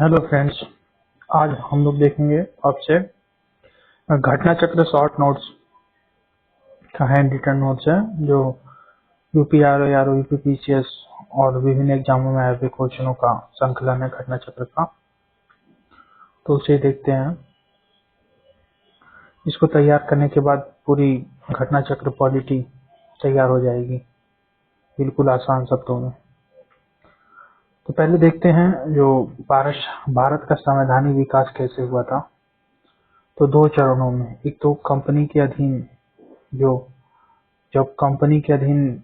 Hello friends, आज हम लोग देखेंगे आपसे घटना चक्र शॉर्ट नोट्स का हैंड रिटन नोट्स है जो यूपीआरओ आर यूपीपीसीएस और विभिन्न एग्जामों में आए हुए क्वेश्चनों का संकलन है घटना चक्र का। तो उसे देखते हैं। इसको तैयार करने के बाद पूरी घटना चक्र पॉलिटी तैयार हो जाएगी, बिल्कुल आसान शब्दों में। तो पहले देखते हैं जो भारत का संवैधानिक विकास कैसे हुआ था। तो दो चरणों में, एक तो कंपनी के अधीन जो जब कंपनी के अधीन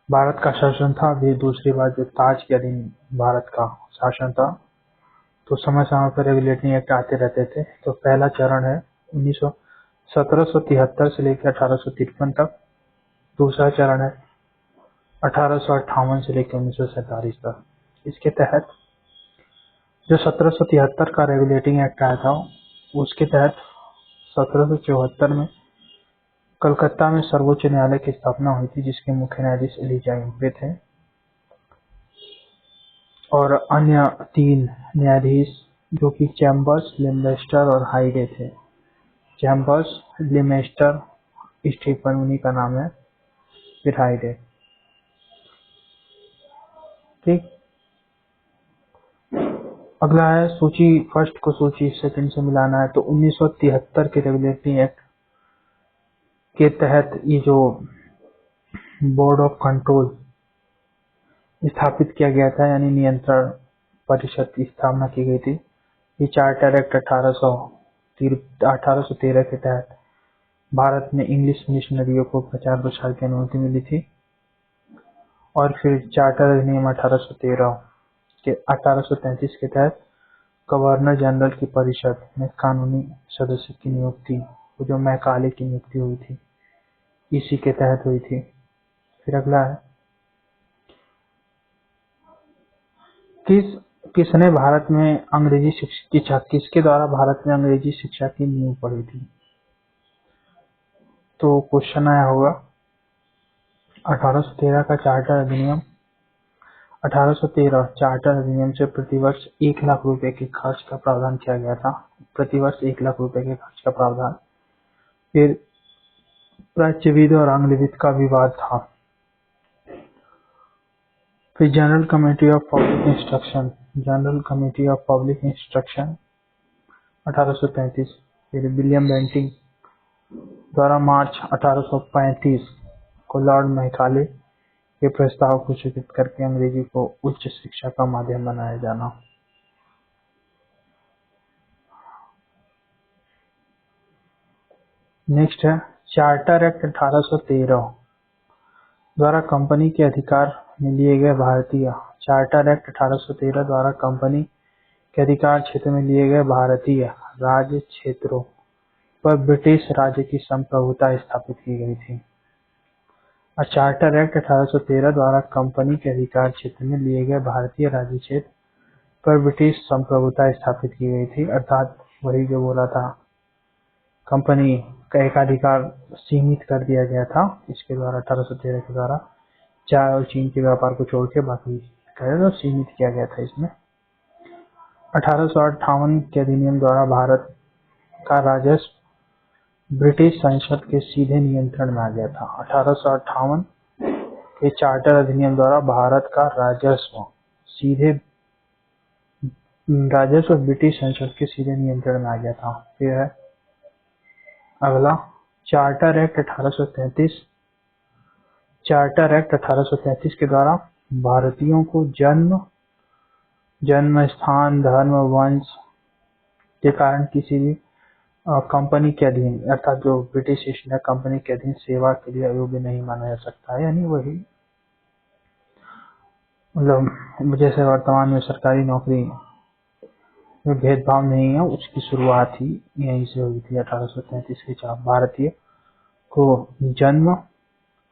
भारत का शासन था, फिर दूसरी बार जब ताज के अधीन भारत का शासन था, तो समय समय पर रेगुलेटिंग एक्ट आते रहते थे। तो पहला चरण है 1773 से लेकर 1853 तक। दूसरा चरण है 1858 से लेकर 1947 तक। इसके तहत जो 1773 का रेगुलेटिंग एक्ट आया था, उसके तहत 1774 में कलकत्ता में सर्वोच्च न्यायालय की स्थापना हुई थी, जिसके मुख्य न्यायाधीश एलिजा इम्पे थे और अन्य 3 न्यायाधीश जो कि चैम्बर्स, लिमेस्टर और हाइडे थे। चैम्बर्स, लिमेस्टर, स्टीफन उन्हीं का नाम है, फिर हाइडे। ठीक, अगला है सूची। फर्स्ट को सूची सेकंड से मिलाना है। तो 1973 के रेगुलेटरी एक्ट के तहत ये जो बोर्ड ऑफ कंट्रोल स्थापित किया गया था, यानी नियंत्रण परिषद की स्थापना की गई थी। ये चार्टर एक्ट 1813 के तहत भारत में इंग्लिश मिशनरियों को प्रचार प्रसार की अनुमति मिली थी। और फिर चार्टर अधिनियम 1833 के तहत गवर्नर जनरल की परिषद में कानूनी सदस्य की नियुक्ति, जो मैकाले की नियुक्ति हुई थी, इसी के तहत हुई थी। फिर अगला है किसने भारत में अंग्रेजी शिक्षा किसके द्वारा भारत में अंग्रेजी शिक्षा की नींव पड़ी थी। तो क्वेश्चन आया होगा 1813 का चार्टर अधिनियम। 1813 चार्टर अधिनियम से प्रतिवर्ष 1 लाख रुपए के खर्च का प्रावधान किया गया था। प्रतिवर्ष 1 लाख रुपए के खर्च का प्रावधान। फिर प्राच्यविद और आंग्लविद का विवाद था। फिर general committee of public instruction 1835। फिर विलियम बेंटिंग द्वारा मार्च 1835 को लॉर्ड मैकाले के प्रस्ताव को स्वीकृत करके अंग्रेजी को उच्च शिक्षा का माध्यम बनाया जाना। नेक्स्ट है चार्टर एक्ट 1813 द्वारा कंपनी के अधिकार में लिए गए भारतीय चार्टर एक्ट 1813 द्वारा कंपनी के अधिकार क्षेत्र में लिए गए भारतीय राज्य क्षेत्रों पर ब्रिटिश राज्य की संप्रभुता स्थापित की गई थी। और चार्टर एक्ट 1813 द्वारा कंपनी के अधिकार क्षेत्र में लिए गए भारतीय राज्य क्षेत्र पर ब्रिटिश संप्रभुता स्थापित की गई थी। अर्थात वही जो बोला था, कंपनी का एकाधिकार सीमित कर दिया गया था इसके द्वारा। 1813 के द्वारा चाय और चीन के व्यापार को छोड़ के बाकी तो सीमित किया गया था इसमें। 1858 के अधिनियम द्वारा भारत का राजस्व ब्रिटिश संसद के सीधे नियंत्रण में आ गया था। 1858 के चार्टर अधिनियम द्वारा भारत का राजस्व ब्रिटिश संसद के सीधे नियंत्रण में आ गया था। फिर है अगला चार्टर एक्ट 1833। चार्टर एक्ट 1833 के द्वारा भारतीयों को जन्म स्थान, धर्म, वंश के कारण किसी भी कंपनी के अधीन, अर्थात जो ब्रिटिश ईस्ट इंडिया कंपनी के अधीन सेवा के लिए अयोग्य नहीं माना जा सकता है। यानी वही मतलब जैसे वर्तमान में सरकारी नौकरी में भेदभाव नहीं है, उसकी शुरुआत ही यहीं से हुई थी 1833 के चार।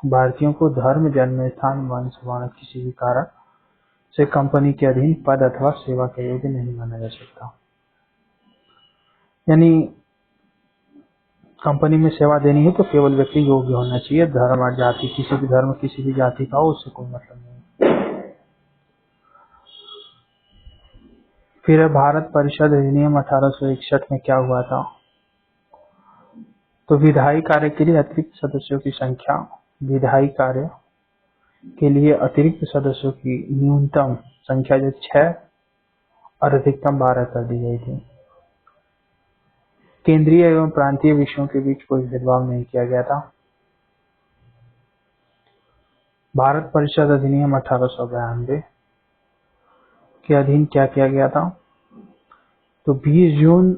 भारतीयों को धर्म, जन्म स्थान, वंश, वर्ण किसी भी कारण से कंपनी के अधीन पद अथवा सेवा के योग्य नहीं माना जा सकता। यानी कंपनी में सेवा देनी है तो केवल व्यक्ति योग्य होना चाहिए। धर्म और जाति, किसी भी धर्म किसी भी जाति का हो, उससे कोई मतलब नहीं। फिर भारत परिषद अधिनियम 1861 में क्या हुआ था? तो विधायी कार्य के लिए अतिरिक्त सदस्यों की संख्या, विधायी कार्य के लिए अतिरिक्त सदस्यों की न्यूनतम संख्या जो 6 और अधिकतम 12 कर दी गई थी। केंद्रीय एवं प्रांतीय विषयों के बीच कोई भेदभाव नहीं किया गया था। भारत परिषद अधिनियम 1892 के अधीन क्या किया गया था? तो 20 जून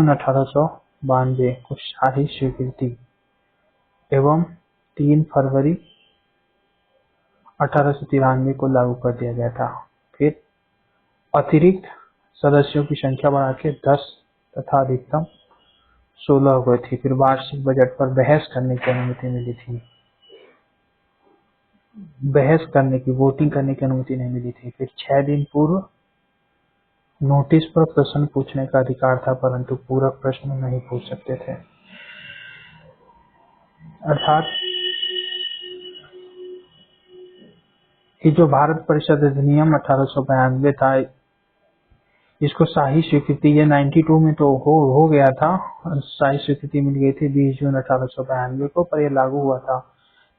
1892 को शाही स्वीकृति एवं 3 फरवरी 1893 को लागू कर दिया गया था। फिर अतिरिक्त सदस्यों की संख्या बढ़ा के 10 तथा अधिकतम 16 हो गई थी। फिर वार्षिक बजट पर बहस करने की अनुमति मिली थी। बहस करने की, वोटिंग करने की अनुमति नहीं मिली थी। फिर 6 दिन पूर्व नोटिस पर प्रश्न पूछने का अधिकार था, परंतु पूरक प्रश्न नहीं पूछ सकते थे। अर्थात कि जो भारत परिषद अधिनियम 1892 था, इसको शाही स्वीकृति ये 92 में तो हो गया था, शाही स्वीकृति मिल गई थी 20 जून 1892 को, पर यह लागू हुआ था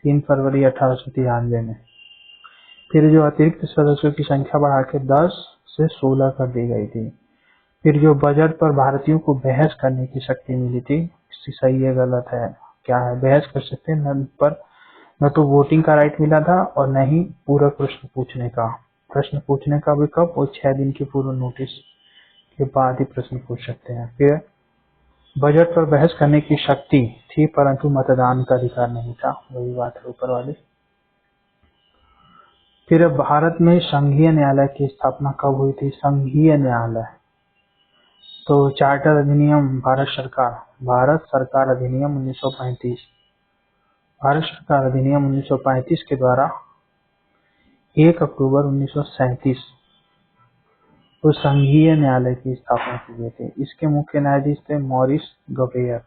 3 फरवरी 1893 में। फिर जो अतिरिक्त सदस्यों की संख्या बढ़ा के 10 से 16 कर दी गई थी। फिर जो बजट पर भारतीयों को बहस करने की शक्ति मिली थी, सही है गलत है, क्या है, बहस कर सकते हैं, न तो वोटिंग का राइट मिला था और न ही पूरक प्रश्न पूछने का। प्रश्न पूछने का भी कब? वो 6 दिन की पूर्व नोटिस के बाद ही प्रश्न पूछ सकते हैं। फिर बजट पर बहस करने की शक्ति थी, परंतु मतदान का अधिकार नहीं था। वही बात है ऊपर वाली। फिर भारत में संघीय न्यायालय की स्थापना कब हुई थी? संघीय न्यायालय, तो चार्टर अधिनियम, भारत सरकार अधिनियम 1935, भारत सरकार अधिनियम 1935 के द्वारा 1 अक्टूबर 1937 को संघीय न्यायालय की स्थापना की गई थी। इसके मुख्य न्यायाधीश थे मॉरिस ग्वेयर।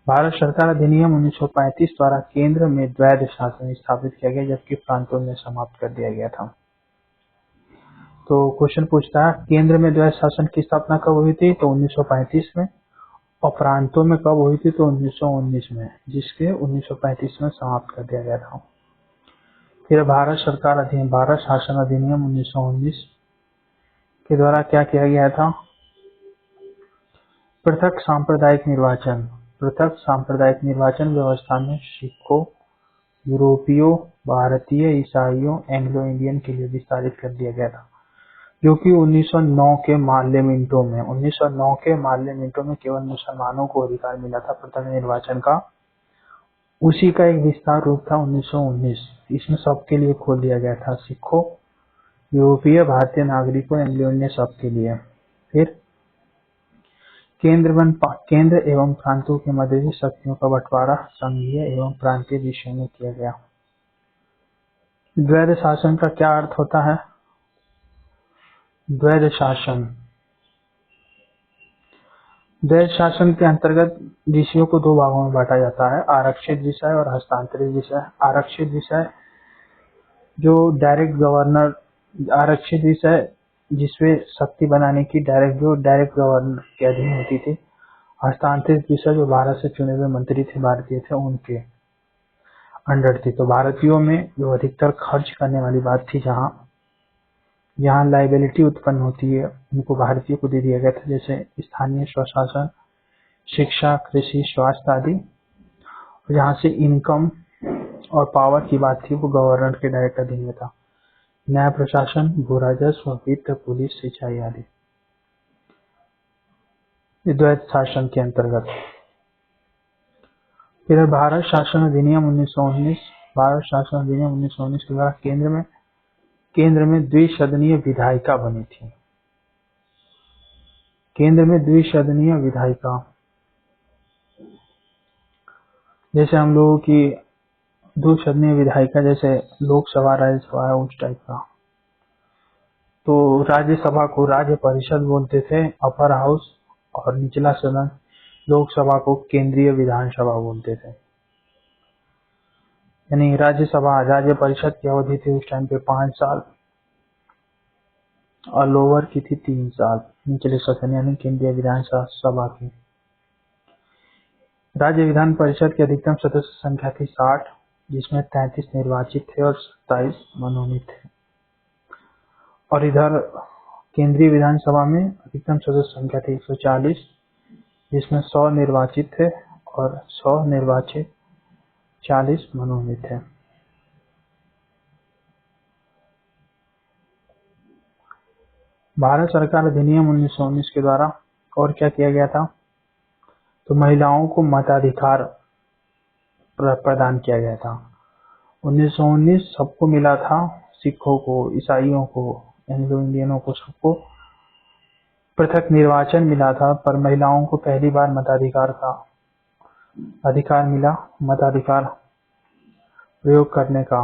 भारत सरकार अधिनियम 1935 द्वारा केंद्र में द्वैध शासन स्थापित किया गया, जबकि प्रांतों में समाप्त कर दिया गया था। तो क्वेश्चन पूछता है केंद्र में द्वैध शासन की स्थापना कब हुई थी? तो 1935 में, और प्रांतों में कब हुई थी? तो 1919 में, जिसके 1935 में समाप्त कर दिया गया था। फिर भारत शासन अधिनियम 1919 के द्वारा क्या किया गया था? पृथक सांप्रदायिक निर्वाचन व्यवस्था में सिखों, यूरोपियों, भारतीय, ईसाइयों, एंग्लो इंडियन के लिए विस्तारित कर दिया गया था, जो कि 1909 के पार्लियामेंटों में केवल मुसलमानों को अधिकार मिला था पृथक निर्वाचन का। उसी का एक विस्तार रूप था 1919। इसमें सबके लिए खोल दिया गया था, सिखों, यूरोपीय, भारतीय नागरिकों, एंग्लो इंडियन, सबके लिए। फिर केंद्र एवं प्रांतों के मध्य शक्तियों का बंटवारा संघीय एवं प्रांतीय विषयों में किया गया। द्वैध शासन का क्या अर्थ होता है? द्वैध शासन के अंतर्गत विषयों को 2 भागों में बांटा जाता है, आरक्षित विषय और हस्तांतरित विषय। आरक्षित विषय जिसमें शक्ति बनाने की डायरेक्ट गवर्नर के अधीन होती थी। हस्तांतरित विषय जो भारत से चुने हुए मंत्री थे, भारतीय थे, उनके अंडर थी। तो भारतीयों में जो अधिकतर खर्च करने वाली बात थी, जहाँ लाइबिलिटी उत्पन्न होती है, उनको भारतीयों को दे दिया गया था, जैसे स्थानीय स्वशासन, शिक्षा, कृषि, स्वास्थ्य आदि। जहाँ से इनकम और पावर की बात थी, वो गवर्नर के डायरेक्ट अधीन में था। न्याय प्रशासन, भू राजस्व, वित्त, पुलिस, सिंचाई आदि द्वैध शासन के अंतर्गत। फिर भारत शासन अधिनियम 1919 के द्वारा केंद्र में द्विसदनीय विधायिका बनी थी। केंद्र में द्विसदनीय विधायिका, जैसे हम लोगों की द्विसदनीय विधायिका, जैसे लोकसभा, राज्यसभा है, उस टाइप का। तो राज्यसभा को राज्य परिषद बोलते थे, अपर हाउस, और निचला सदन लोकसभा को केंद्रीय विधानसभा बोलते थे। यानी राज्यसभा राज्य परिषद की अवधि थी उस टाइम पे 5 साल और लोअर की थी 3 साल, निचले सदन यानी केंद्रीय विधानसभा की। राज्य विधान परिषद की अधिकतम सदस्य संख्या थी 60, जिसमें 33 निर्वाचित थे और 27 मनोनीत थे। और इधर केंद्रीय विधानसभा में अधिकतम सदस्य संख्या थी 140, जिसमें 100 निर्वाचित थे और 100 निर्वाचित 40 मनोनीत थे। भारत सरकार अधिनियम 1919 के द्वारा और क्या किया गया था, तो महिलाओं को मताधिकार प्रदान किया गया था। 1919 सबको मिला था, सिखों को, ईसाइयों को, एंग्लो इंडियनों को, सबको पृथक निर्वाचन मिला था, पर महिलाओं को पहली बार मताधिकार का अधिकार मिला, मताधिकार प्रयोग करने का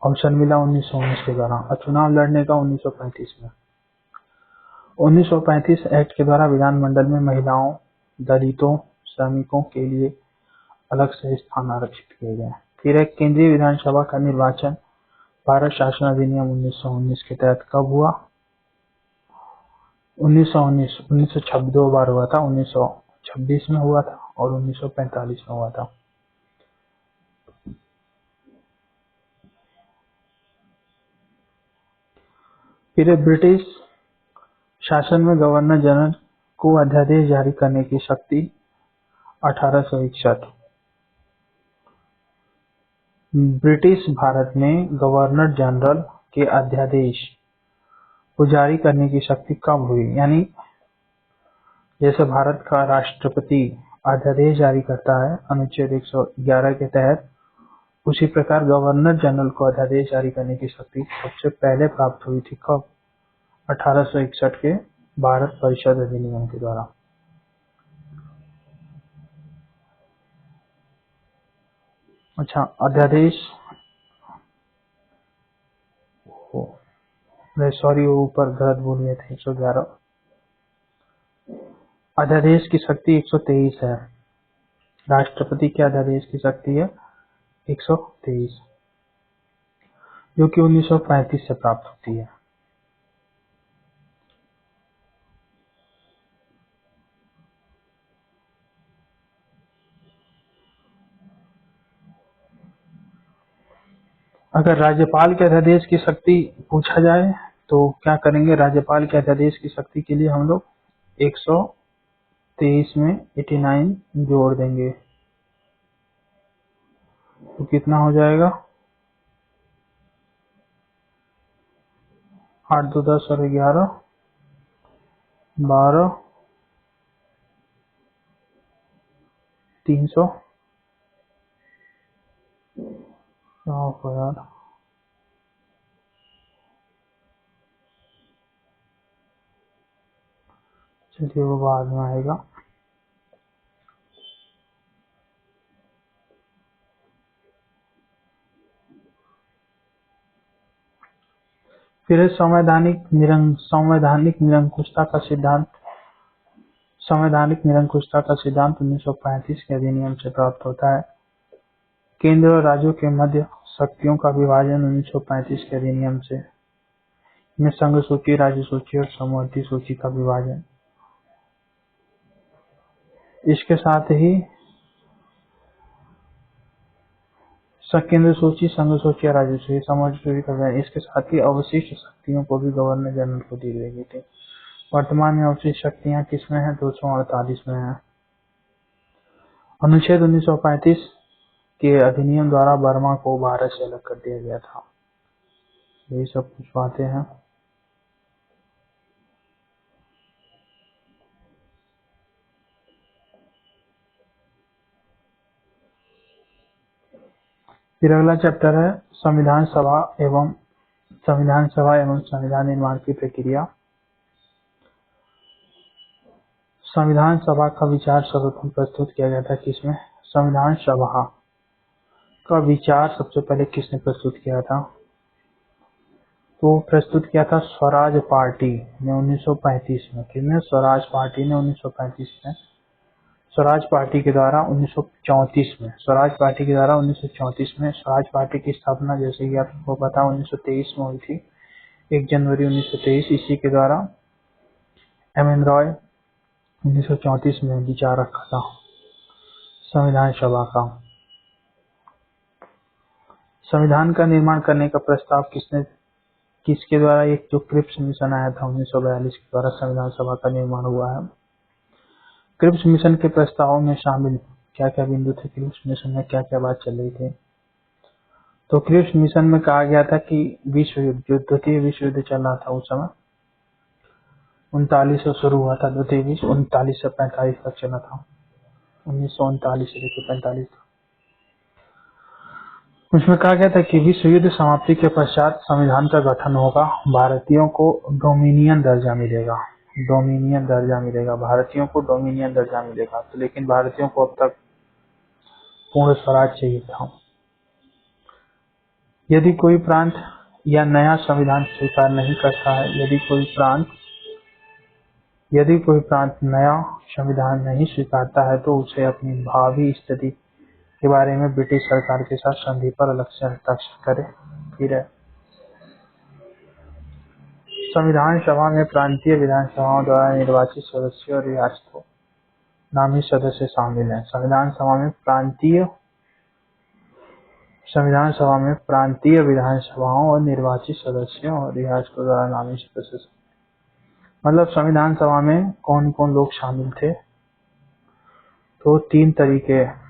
अवसर मिला 1919 के द्वारा, और चुनाव लड़ने का 1935 में। 1935 एक्ट के द्वारा विधानमंडल में महिलाओं, दलितों, श्रमिकों के लिए अलग से स्थान आरक्षित किए गए। फिर एक केंद्रीय विधानसभा का निर्वाचन भारत शासन अधिनियम 1919 के तहत कब हुआ? 1926 दो बार हुआ था, 1926 में हुआ था और 1945 में हुआ था। फिर ब्रिटिश शासन में गवर्नर जनरल को अध्यादेश जारी करने की शक्ति 1861। ब्रिटिश भारत में गवर्नर जनरल के अध्यादेश को जारी करने की शक्ति कब हुई? यानी जैसे भारत का राष्ट्रपति अध्यादेश जारी करता है अनुच्छेद 111 के तहत, उसी प्रकार गवर्नर जनरल को अध्यादेश जारी करने की शक्ति सबसे पहले प्राप्त हुई थी कब? 1861 के भारत परिषद अधिनियम के द्वारा। अच्छा, अध्यादेश सॉरी वो ऊपर गलत बोल गए थे, 111। अध्यादेश की शक्ति 123 है, राष्ट्रपति के अध्यादेश की शक्ति है 123, जो कि 1935 से प्राप्त होती है। अगर राज्यपाल के अध्यादेश की शक्ति पूछा जाए तो क्या करेंगे? राज्यपाल के अध्यादेश की शक्ति के लिए हम लोग 123 में 89 जोड़ देंगे, तो कितना हो जाएगा? 8 2 10 और 11 12 300 यार, चलिए वो बाद में आएगा। फिर संवैधानिक निरंकुशता का सिद्धांत। संवैधानिक निरंकुशता का सिद्धांत 1935 के अधिनियम से प्राप्त होता है। केंद्र और राज्यों के मध्य शक्तियों का विभाजन 1935 के अधिनियम से, में संघ सूची, राज्य सूची और समवर्ती सूची का विभाजन। इसके साथ ही केंद्र सूची, संघ सूची, राज्य सूची, समवर्ती सूची का विभाजन। इसके साथ ही अवशिष्ट शक्तियों को भी गवर्नर जनरल को दी गई थी। वर्तमान में अवशिष्ट शक्तियां किसमें है? 248 में है। अनुच्छेद 1935 के अधिनियम द्वारा बर्मा को भारत से अलग कर दिया गया था। यही सब कुछ बातें हैं। फिर अगला चैप्टर है संविधान सभा एवं संविधान निर्माण की प्रक्रिया। संविधान सभा का विचार सर्वप्रथम प्रस्तुत किया गया था किसमें? संविधान सभा का विचार सबसे पहले किसने प्रस्तुत किया था? तो प्रस्तुत किया था स्वराज पार्टी ने 1935 में। किसने? स्वराज पार्टी ने 1935 में स्वराज पार्टी के द्वारा 1934 में स्वराज पार्टी के द्वारा 1934 में स्वराज पार्टी की स्थापना जैसे कि आपको पता 1923 में हुई थी। 1 जनवरी 1923 इसी के द्वारा एम रॉय 1934 में विचार रखा था संविधान सभा का। संविधान का निर्माण करने का प्रस्ताव किसके द्वारा? एक जो क्रिप्स मिशन आया था 1942 के द्वारा संविधान सभा का निर्माण हुआ है। क्रिप्स मिशन के प्रस्तावों में शामिल क्या क्या बिंदु थे? क्रिप्स मिशन में क्या क्या बात चल रही थी? तो क्रिप्स मिशन में कहा गया था कि विश्व युद्ध जो द्वितीय विश्व युद्ध चल रहा था उस समय 39 से शुरू हुआ था। द्वितीय विश्व 39 से 45 तक चला था। 1939 से लेकर 45 तक। उसमें कहा गया था कि विश्व युद्ध समाप्ति के पश्चात संविधान का गठन होगा। भारतीयों को डोमिनियन दर्जा मिलेगा। डोमिनियन दर्जा मिलेगा भारतीयों को डोमिनियन दर्जा मिलेगा। तो लेकिन भारतीयों को अब तक पूर्ण स्वराज चाहिए था। यदि कोई प्रांत या नया संविधान स्वीकार नहीं करता है, यदि कोई प्रांत नया संविधान नहीं स्वीकारता है तो उसे अपनी भावी स्थिति के बारे में ब्रिटिश सरकार के साथ संधि पर अलग से हस्ताक्षर करे। फिर संविधान सभा में प्रांतीय विधानसभाओं द्वारा निर्वाचित सदस्य और रियासतों नामी सदस्य शामिल हैं। संविधान सभा में प्रांतीय विधानसभाओं और निर्वाचित सदस्यों और रियासतों द्वारा नामी सदस्य, मतलब संविधान सभा में कौन कौन लोग शामिल थे? तो 3 तरीके।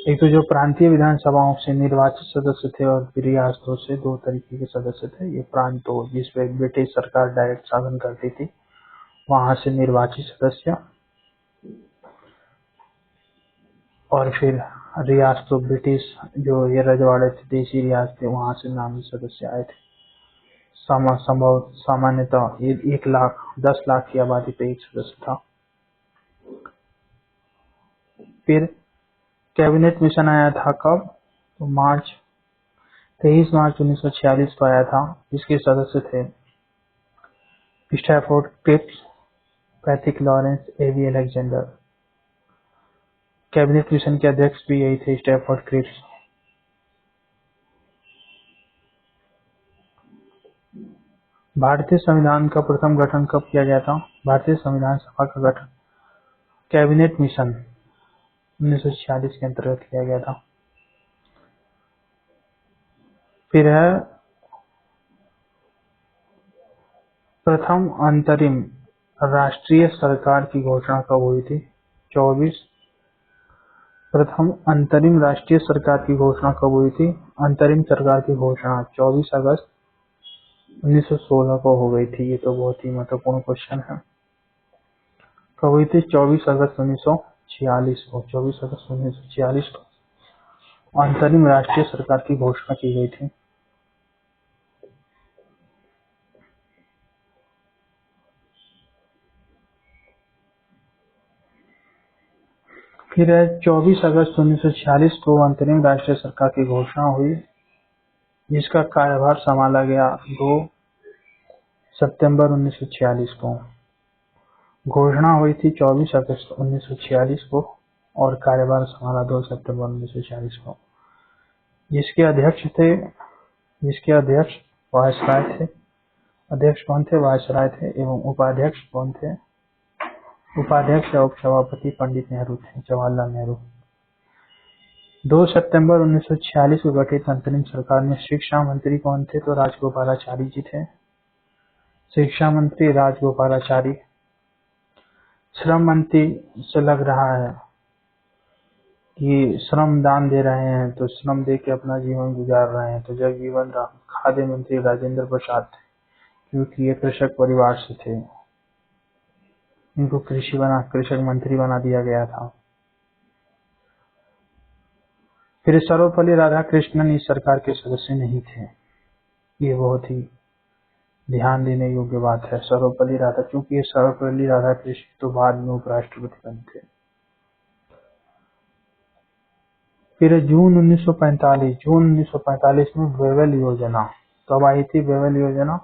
एक तो जो प्रांतीय विधानसभाओं से निर्वाचित सदस्य थे और रियासतों से 2 तरीके के सदस्य थे। ये प्रांतों जिसपे ब्रिटिश सरकार डायरेक्ट शासन करती थी, वहां से निर्वाचित सदस्य, और फिर रियासतों ब्रिटिश जो ये रजवाड़े थे, देशी रियासतें, वहां से नामी सदस्य आए थे। सामान्यतः 1 लाख 10 लाख की आबादी पे एक सदस्य था। फिर कैबिनेट मिशन आया था कब? तो 23 मार्च 1946 को आया था। इसके सदस्य थे स्टैफोर्ड क्रिप्स, पैट्रिक लॉरेंस, एवी अलेक्जेंडर। कैबिनेट मिशन के अध्यक्ष भी यही थे, स्टैफोर्ड क्रिप्स। भारतीय संविधान का प्रथम गठन कब किया गया था? भारतीय संविधान सभा का गठन कैबिनेट मिशन 1946 के अंतर्गत किया गया था। फिर है प्रथम अंतरिम राष्ट्रीय सरकार की घोषणा कब हुई थी? प्रथम अंतरिम राष्ट्रीय सरकार की घोषणा कब हुई थी? अंतरिम सरकार की घोषणा 24 अगस्त 1916 को हो गई थी। ये तो बहुत ही महत्वपूर्ण क्वेश्चन है। कब हुई थी? 24 अगस्त 1946 को। 24 अगस्त 1946 को अंतरिम राष्ट्रीय सरकार की घोषणा की गई थी। फिर 24 अगस्त 1946 को अंतरिम राष्ट्रीय सरकार की घोषणा हुई, जिसका कार्यभार संभाला गया 2 सितंबर 1946 को। घोषणा हुई थी 24 अगस्त 1946 को और कार्यभार संभाला 2 सितंबर 1946 को। जिसके अध्यक्ष वायसराय थे। अध्यक्ष कौन थे? वायसराय थे। एवं उपाध्यक्ष कौन थे? उपाध्यक्ष या उपसभापति पंडित नेहरू थे, जवाहरलाल नेहरू। 2 सितंबर 1946 को गठित अंतरिम सरकार में शिक्षा मंत्री कौन थे? तो राजगोपालाचारी जी थे। शिक्षा मंत्री राजगोपालाचारी। श्रम मंत्री से लग रहा है कि श्रम दान दे रहे हैं, तो श्रम दे के अपना जीवन गुजार रहे हैं, तो जगजीवन राम। खाद्य मंत्री राजेंद्र प्रसाद थे, क्योंकि ये कृषक परिवार से थे, इनको कृषक मंत्री बना दिया गया था। फिर सर्वपल्ली राधाकृष्णन इस सरकार के सदस्य नहीं थे। ये बहुत ही ध्यान देने योग्य बात है। क्योंकि ये सर्वपल्ली राधाकृष्णन तो बाद में उपराष्ट्रपति बने थे। फिर जून 1945 में वेवेल योजना कब आई थी? वेवेल योजना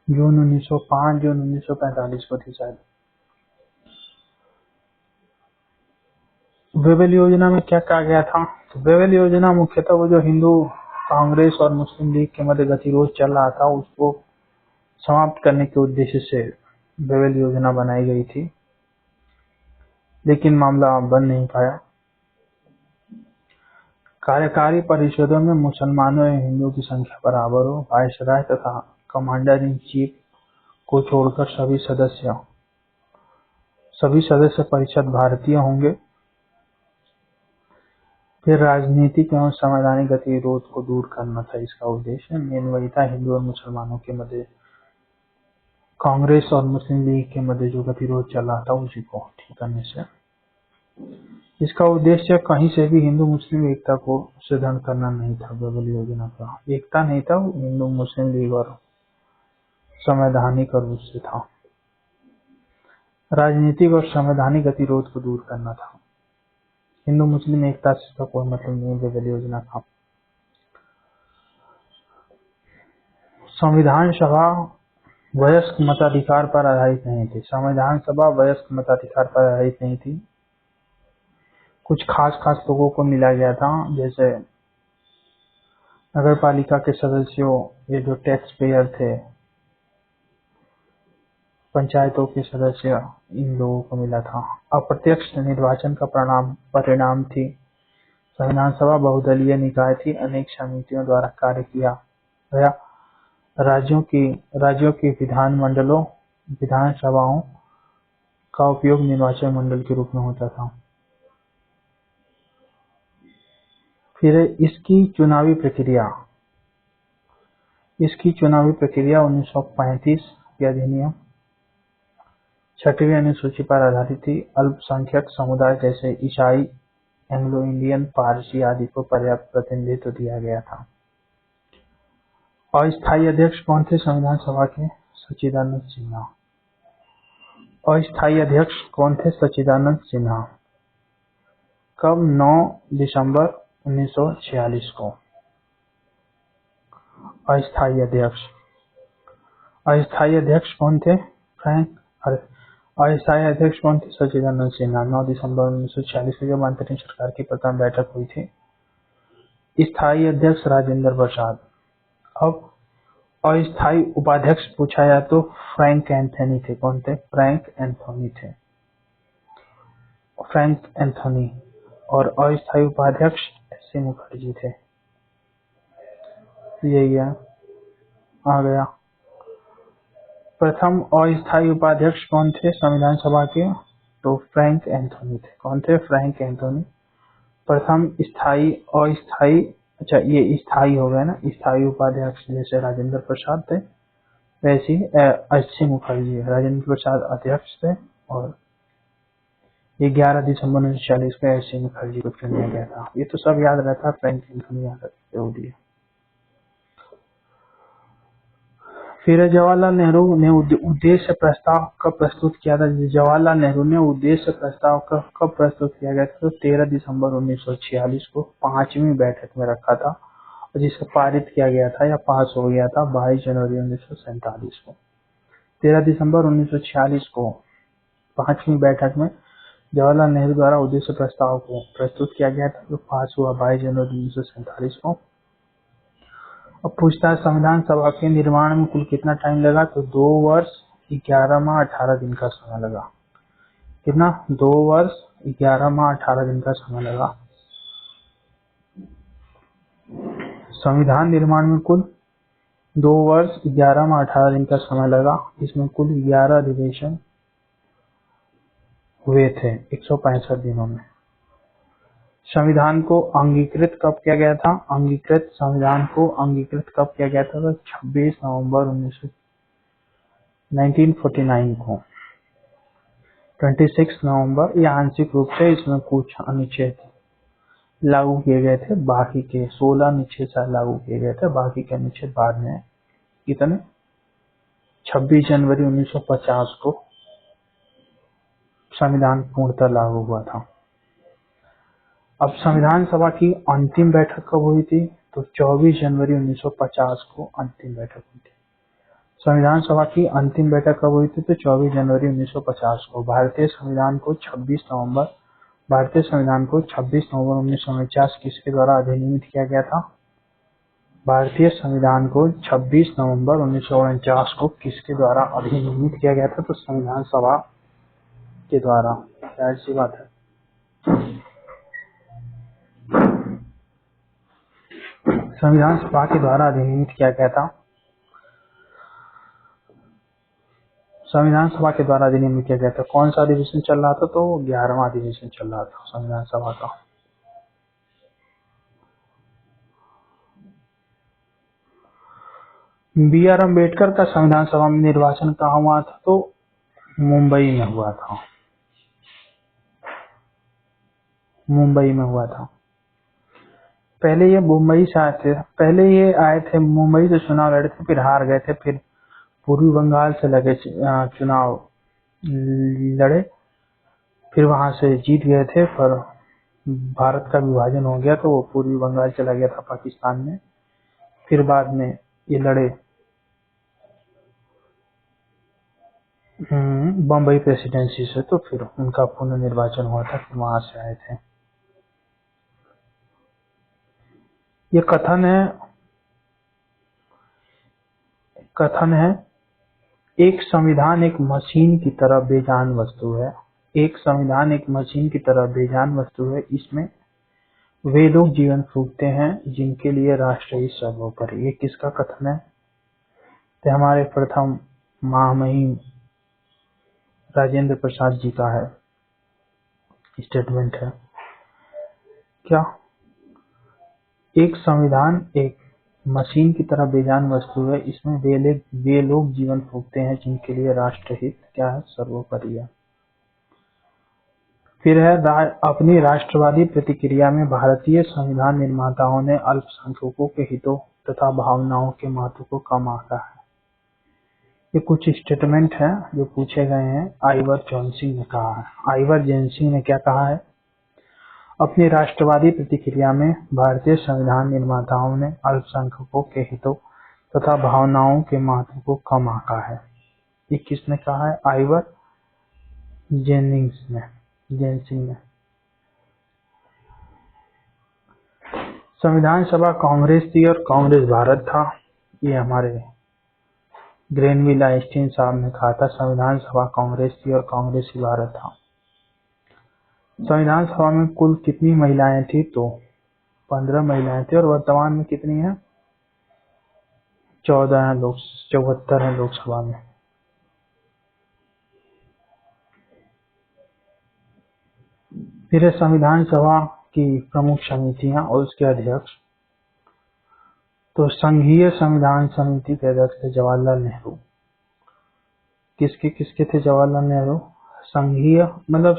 जून 1945 को थी शायद। वेबल योजना में क्या कहा गया था? तो वेबल योजना मुख्यतः वो जो हिंदू कांग्रेस और मुस्लिम लीग के मध्य गतिरोध चल रहा था उसको समाप्त करने के उद्देश्य से वेबल योजना बनाई गई थी, लेकिन मामला बन नहीं पाया। कार्यकारी परिषदों में मुसलमानों एवं हिंदुओं की संख्या बराबर हो। वायसराय तथा कमांडर इन चीफ को छोड़कर सभी सदस्य परिषद भारतीय होंगे। फिर राजनीतिक एवं संवैधानिक गतिरोध को दूर करना था इसका उद्देश्य। मेन वही था, हिंदू और मुसलमानों के मध्य, कांग्रेस और मुस्लिम लीग के मध्य जो गतिरोध चल रहा था उसी को ठीक करने से। इसका उद्देश्य कहीं से भी हिंदू मुस्लिम एकता को सुदृढ़ करना नहीं था। वेबल योजना का एकता नहीं था, हिंदू मुस्लिम लीग और संवैधानिक और उससे था। राजनीतिक और संवैधानिक गतिरोध को दूर करना था। हिंदू मुस्लिम एकता से इसका कोई मतलब नहीं वेबल योजना का। संविधान सभा वयस्क मताधिकार पर आधारित नहीं थी। संविधान सभा वयस्क मताधिकार पर आधारित नहीं थी। कुछ खास लोगों को मिला गया था, जैसे नगर पालिका के सदस्यों, ये जो टैक्स पेयर थे, पंचायतों के सदस्य, इन लोगों को मिला था। अप्रत्यक्ष निर्वाचन का परिणाम थी। संविधान सभा बहुदलीय निकाय थी। अनेक समितियों द्वारा कार्य किया गया। राज्यों की विधानसभाओं का उपयोग निर्वाचन मंडल के रूप में होता था। फिर इसकी चुनावी प्रक्रिया 1935 के अधिनियम 6वीं अनुसूची पर आधारित थी। अल्पसंख्यक समुदाय जैसे ईसाई, एंग्लो इंडियन, पारसी आदि को पर्याप्त प्रतिनिधित्व दिया गया था। अस्थायी अध्यक्ष कौन थे संविधान सभा के? सच्चिदानंद सिन्हा। अस्थायी अध्यक्ष कौन थे? सच्चिदानंद सिन्हा। कब? 9 दिसंबर 1946 को। अस्थायी अध्यक्ष कौन थे? अस्थायी अध्यक्ष कौन थे? सच्चिदानंद सिन्हा। 9 दिसंबर 1946 को जब अंतरिम सरकार की प्रथम बैठक हुई थी। स्थायी अध्यक्ष राजेंद्र प्रसाद। अब अस्थायी उपाध्यक्ष पूछा जाए तो फ्रैंक एंथनी थे। कौन थे? Frank Anthony. और अस्थायी उपाध्यक्ष एस.सी. मुखर्जी थे। यही है, आ गया। प्रथम अस्थायी उपाध्यक्ष कौन थे संविधान सभा के? तो फ्रैंक एंथनी थे। कौन थे? Frank Anthony. प्रथम अस्थायी, अच्छा ये स्थायी हो गया ना, स्थायी उपाध्यक्ष जैसे राजेंद्र प्रसाद थे वैसे ही एस.सी. मुखर्जी। राजेंद्र प्रसाद अध्यक्ष थे और 11 दिसंबर 1946 को एस.सी. मुखर्जी को चुना गया था। ये तो सब याद रहता है, फ्रैंक एंथनी याद रखते हो दिए। फिर जवाहरलाल नेहरू ने उद्देश्य प्रस्ताव कब प्रस्तुत किया था? जवाहरलाल नेहरू ने उद्देश्य प्रस्ताव कब प्रस्तुत किया गया था? तो 13 दिसंबर 1946 को 5वीं बैठक में रखा था और जिसे पारित किया गया था या पास हो गया था 22 जनवरी 1947 को। 13 दिसंबर 1946 को 5वीं बैठक में जवाहरलाल नेहरू द्वारा उद्देश्य प्रस्ताव को प्रस्तुत किया गया था जो पास हुआ 22 जनवरी 1947 को। अब पूछता है संविधान सभा के निर्माण में कुल कितना टाइम लगा? तो 2 वर्ष 11 माह 18 दिन का समय लगा। कितना? 2 वर्ष 11 माह 18 दिन का समय लगा। संविधान निर्माण में कुल 2 वर्ष 11 माह 18 दिन का समय लगा। इसमें कुल 11 अधिवेशन हुए थे 165 दिनों में। संविधान को अंगीकृत कब किया गया था? संविधान को अंगीकृत कब किया गया था? तो 26 नवंबर 1949 को। 26 नवंबर। यह आंशिक रूप से इसमें कुछ अनुच्छेद लागू किए गए थे, बाकी के 16 अनुच्छेद लागू किए गए थे, बाकी के अनुच्छेद बाद में। कितने? 26 जनवरी 1950 को संविधान पूर्णतः लागू हुआ था। अब संविधान सभा की अंतिम बैठक कब हुई थी? तो 24 जनवरी 1950 को अंतिम बैठक हुई थी। संविधान सभा की अंतिम बैठक कब हुई थी? तो 24 जनवरी 1950 को। भारतीय संविधान को 26 नवंबर भारतीय संविधान को 26 नवंबर 1949 किसके द्वारा अधिनियमित किया गया था? भारतीय संविधान को 26 नवंबर 1949 को किसके द्वारा अधिनियमित किया गया था? तो संविधान सभा के द्वारा। जाहिर सी बात है। संविधान सभा के द्वारा अधिनियमित किया गया था। संविधान सभा के द्वारा अधिनियमित किया गया था। कौन सा अधिवेशन चल रहा था? तो 11वां अधिवेशन चल रहा था संविधान सभा का। B.R. अम्बेडकर का संविधान सभा में निर्वाचन कहाँ हुआ था? तो मुंबई में हुआ था। मुंबई में हुआ था। पहले ये मुंबई से आए थे। पहले ये आए थे मुंबई से, चुनाव लड़े थे, फिर हार गए थे, फिर पूर्वी बंगाल से लगे चुनाव लड़े, फिर वहां से जीत गए थे, पर भारत का विभाजन हो गया तो वो पूर्वी बंगाल चला गया था पाकिस्तान में। फिर बाद में ये लड़े बम्बई प्रेसिडेंसी से, तो फिर उनका पुनर्निर्वाचन हुआ था, फिर वहां से आए थे। ये कथन है एक संविधान एक मशीन की तरह बेजान वस्तु है। एक संविधान एक मशीन की तरह बेजान वस्तु है। इसमें वे लोग जीवन फूंकते हैं जिनके लिए राष्ट्र ही सर्वोपरि। ये किसका कथन है? तो हमारे प्रथम महामहिम राजेंद्र प्रसाद जी का है स्टेटमेंट है। क्या? एक संविधान एक मशीन की तरह बेजान वस्तु है। इसमें वे लोग जीवन फूंकते हैं जिनके लिए राष्ट्रहित क्या है? सर्वोपरि है। फिर है अपनी राष्ट्रवादी प्रतिक्रिया में भारतीय संविधान निर्माताओं ने अल्पसंख्यकों के हितों तथा भावनाओं के महत्व को कम आंका है। ये कुछ स्टेटमेंट हैं जो पूछे गए हैं। आइवर जॉनसिंग ने कहा है। आइवर जॉनसिंग ने क्या कहा है? अपनी राष्ट्रवादी प्रतिक्रिया में भारतीय संविधान निर्माताओं ने अल्पसंख्यकों के हितों तथा भावनाओं के महत्व को कम आंका है। ये किसने कहा है? आइवर जॉनसिंग ने। संविधान सभा कांग्रेस थी और कांग्रेस भारत था। ये हमारे ग्रेनविल आइंस्टीन साहब ने कहा था। संविधान सभा कांग्रेस थी और कांग्रेस ही भारत था। संविधान सभा में कुल कितनी महिलाएं थी? तो 15 महिलाएं थी। और वर्तमान में कितनी है? 74 है लोकसभा में। फिर है संविधान सभा की प्रमुख समितियां और उसके अध्यक्ष। तो संघीय संविधान समिति के अध्यक्ष थे जवाहरलाल नेहरू। किसके थे जवाहरलाल नेहरू? संघीय मतलब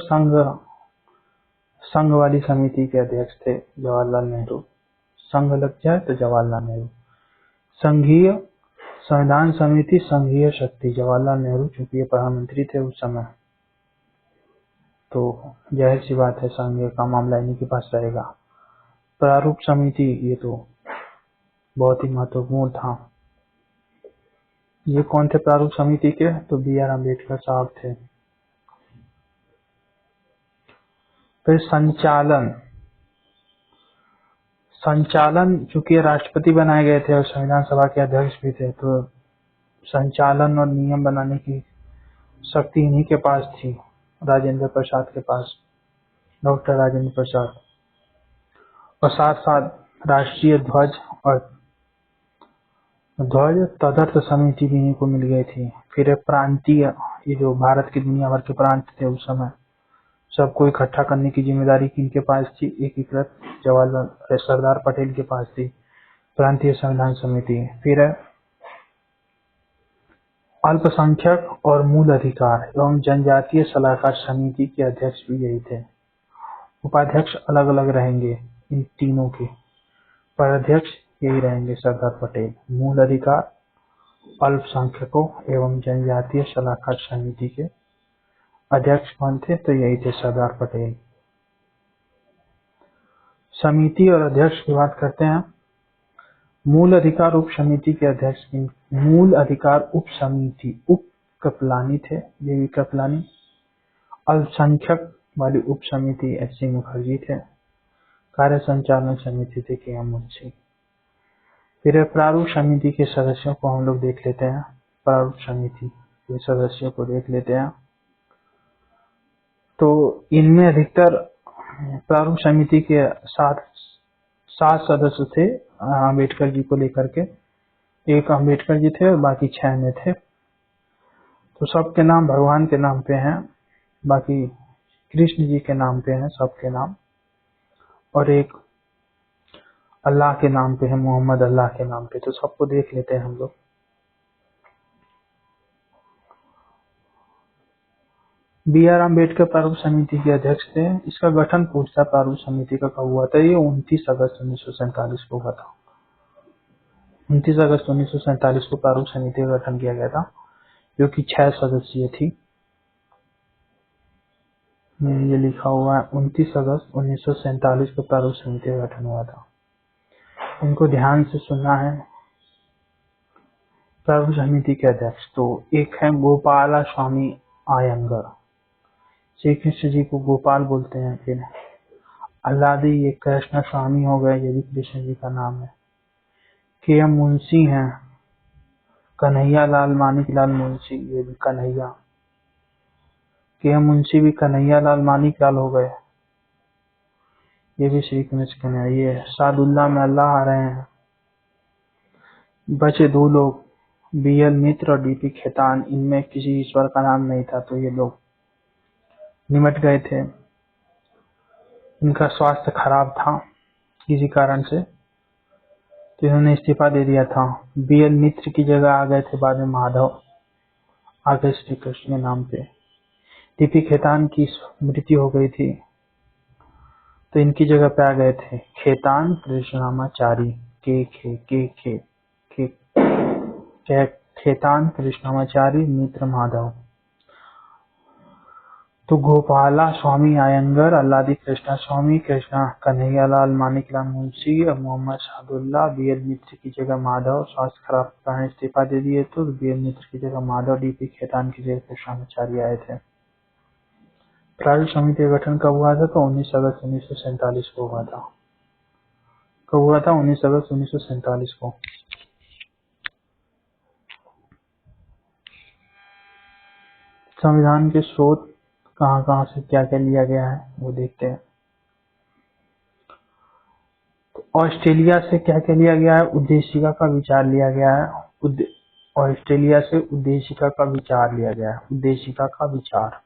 संघ वाली समिति के अध्यक्ष थे जवाहरलाल नेहरू। संघ लग जाए तो जवाहरलाल नेहरू। संघीय संविधान समिति संघीय शक्ति जवाहरलाल नेहरू, चूंकि ये प्रधानमंत्री थे उस समय, तो जाहिर सी बात है संघीय का मामला इन्हीं के पास रहेगा। प्रारूप समिति ये तो बहुत ही महत्वपूर्ण था। ये कौन थे प्रारूप समिति के? तो B.R. अम्बेडकर साहब थे। फिर संचालन चूंकि राष्ट्रपति बनाए गए थे और संविधान सभा के अध्यक्ष भी थे, तो संचालन और नियम बनाने की शक्ति इन्हीं के पास थी, राजेंद्र प्रसाद के पास, डॉक्टर राजेंद्र प्रसाद। और साथ साथ राष्ट्रीय ध्वज और तदर्थ समिति भी इन्हीं को मिल गई थी। फिर प्रांतीय, ये जो भारत की दुनिया भर के प्रांत थे उस समय, सबको इकट्ठा करने की जिम्मेदारी किनके पास थी? एकीकृत जवाहरलाल सरदार पटेल के पास थी प्रांतीय संविधान समिति। फिर है अल्पसंख्यक और मूल अधिकार एवं जनजातीय सलाहकार समिति के अध्यक्ष भी यही थे। उपाध्यक्ष अलग अलग रहेंगे इन तीनों के, पर अध्यक्ष यही रहेंगे सरदार पटेल। मूल अधिकार, अल्पसंख्यकों एवं जनजातीय सलाहकार समिति के अध्यक्ष कौन थे? तो यही थे सरदार पटेल। समिति और अध्यक्ष की बात करते हैं। मूल अधिकार उप समिति के अध्यक्ष मूल अधिकार उप समिति उप कृपलानी थे, देवी कृपलानी। अल्पसंख्यक वाली उप समिति एच.सी. मुखर्जी थे। कार्य संचालन समिति थे के.एम. मुंशी। फिर प्रारूप समिति के सदस्यों को हम लोग देख लेते हैं। प्रारूप समिति के सदस्यों को देख लेते हैं। तो इनमें अधिकतर प्रारूप समिति के सात सदस्य थे अम्बेडकर जी को लेकर के। एक अम्बेडकर जी थे और बाकी 6 में थे। तो सबके नाम भगवान के नाम पे हैं, बाकी कृष्ण जी के नाम पे हैं सबके नाम, और एक अल्लाह के नाम पे है, मोहम्मद अल्लाह के नाम पे। तो सबको देख लेते हैं हम लोग। बी.आर. अम्बेडकर प्रारूप समिति के अध्यक्ष थे। इसका गठन पूछता प्रारूप समिति का कब हुआ था? ये 29 अगस्त 1947 को हुआ था। 29 अगस्त 1947 को प्रारूप समिति का गठन किया गया था, जो कि 6 सदस्यीय थी। ये लिखा हुआ है 29 अगस्त 1947 को प्रारूप समिति का गठन हुआ था। इनको ध्यान से सुनना है। प्रारूप समिति के अध्यक्ष तो एक है गोपाला स्वामी आयंगर। श्री कृष्ण जी को गोपाल बोलते हैं। फिर अल्लादी ये कृष्ण स्वामी हो गए, ये भी कृष्ण जी का नाम है। के.एम. मुंशी हैं, कन्हैया लाल मानिक लाल मुंशी, ये भी कन्हैया। के.एम. मुंशी भी कन्हैया लाल मानिक लाल हो गए, ये भी श्री कृष्ण कन्हैया। ये सादुल्ला में अल्लाह आ रहे हैं। बचे 2 लोग, बी.एल. मित्र और डी.पी. खेतान। इनमें किसी ईश्वर का नाम नहीं था, तो ये लोग निमट गए थे। इनका स्वास्थ्य खराब था किसी कारण से, तो इन्होंने इस्तीफा दे दिया था। बी.एल. मित्र की जगह आ गए थे बाद में माधव, आगे श्री कृष्ण के नाम पे। डी.पी. खेतान की मृत्यु हो गई थी, तो इनकी जगह पे आ गए थे खेतान कृष्णामाचारी। खेतान कृष्णामाचारी मित्र माधव। तो गोपाला स्वामी आयंगर, अल्लादी कृष्णा स्वामी, कृष्णा कन्हैयालाल मानिकलाल मुंशी और मोहम्मद सादुल्ला। बी.एल. मित्र की जगह माधव, स्वास्थ्य खराब के कारण इस्तीफा दे दिए, तो बी.एल. मित्र की जगह माधव, डी.पी. खेतान की जगह कृष्णामाचारी आए थे। प्रारूप समिति का गठन कब हुआ था? तो 19 अगस्त 1947 को हुआ था। कब हुआ था? 19 अगस्त 1947 को। संविधान के स्रोत कहाँ से क्या क्या लिया गया है वो देखते हैं। ऑस्ट्रेलिया से क्या क्या लिया गया है? उद्देशिका का विचार लिया गया है। ऑस्ट्रेलिया से उद्देशिका का विचार लिया गया है। उद्देशिका का विचार,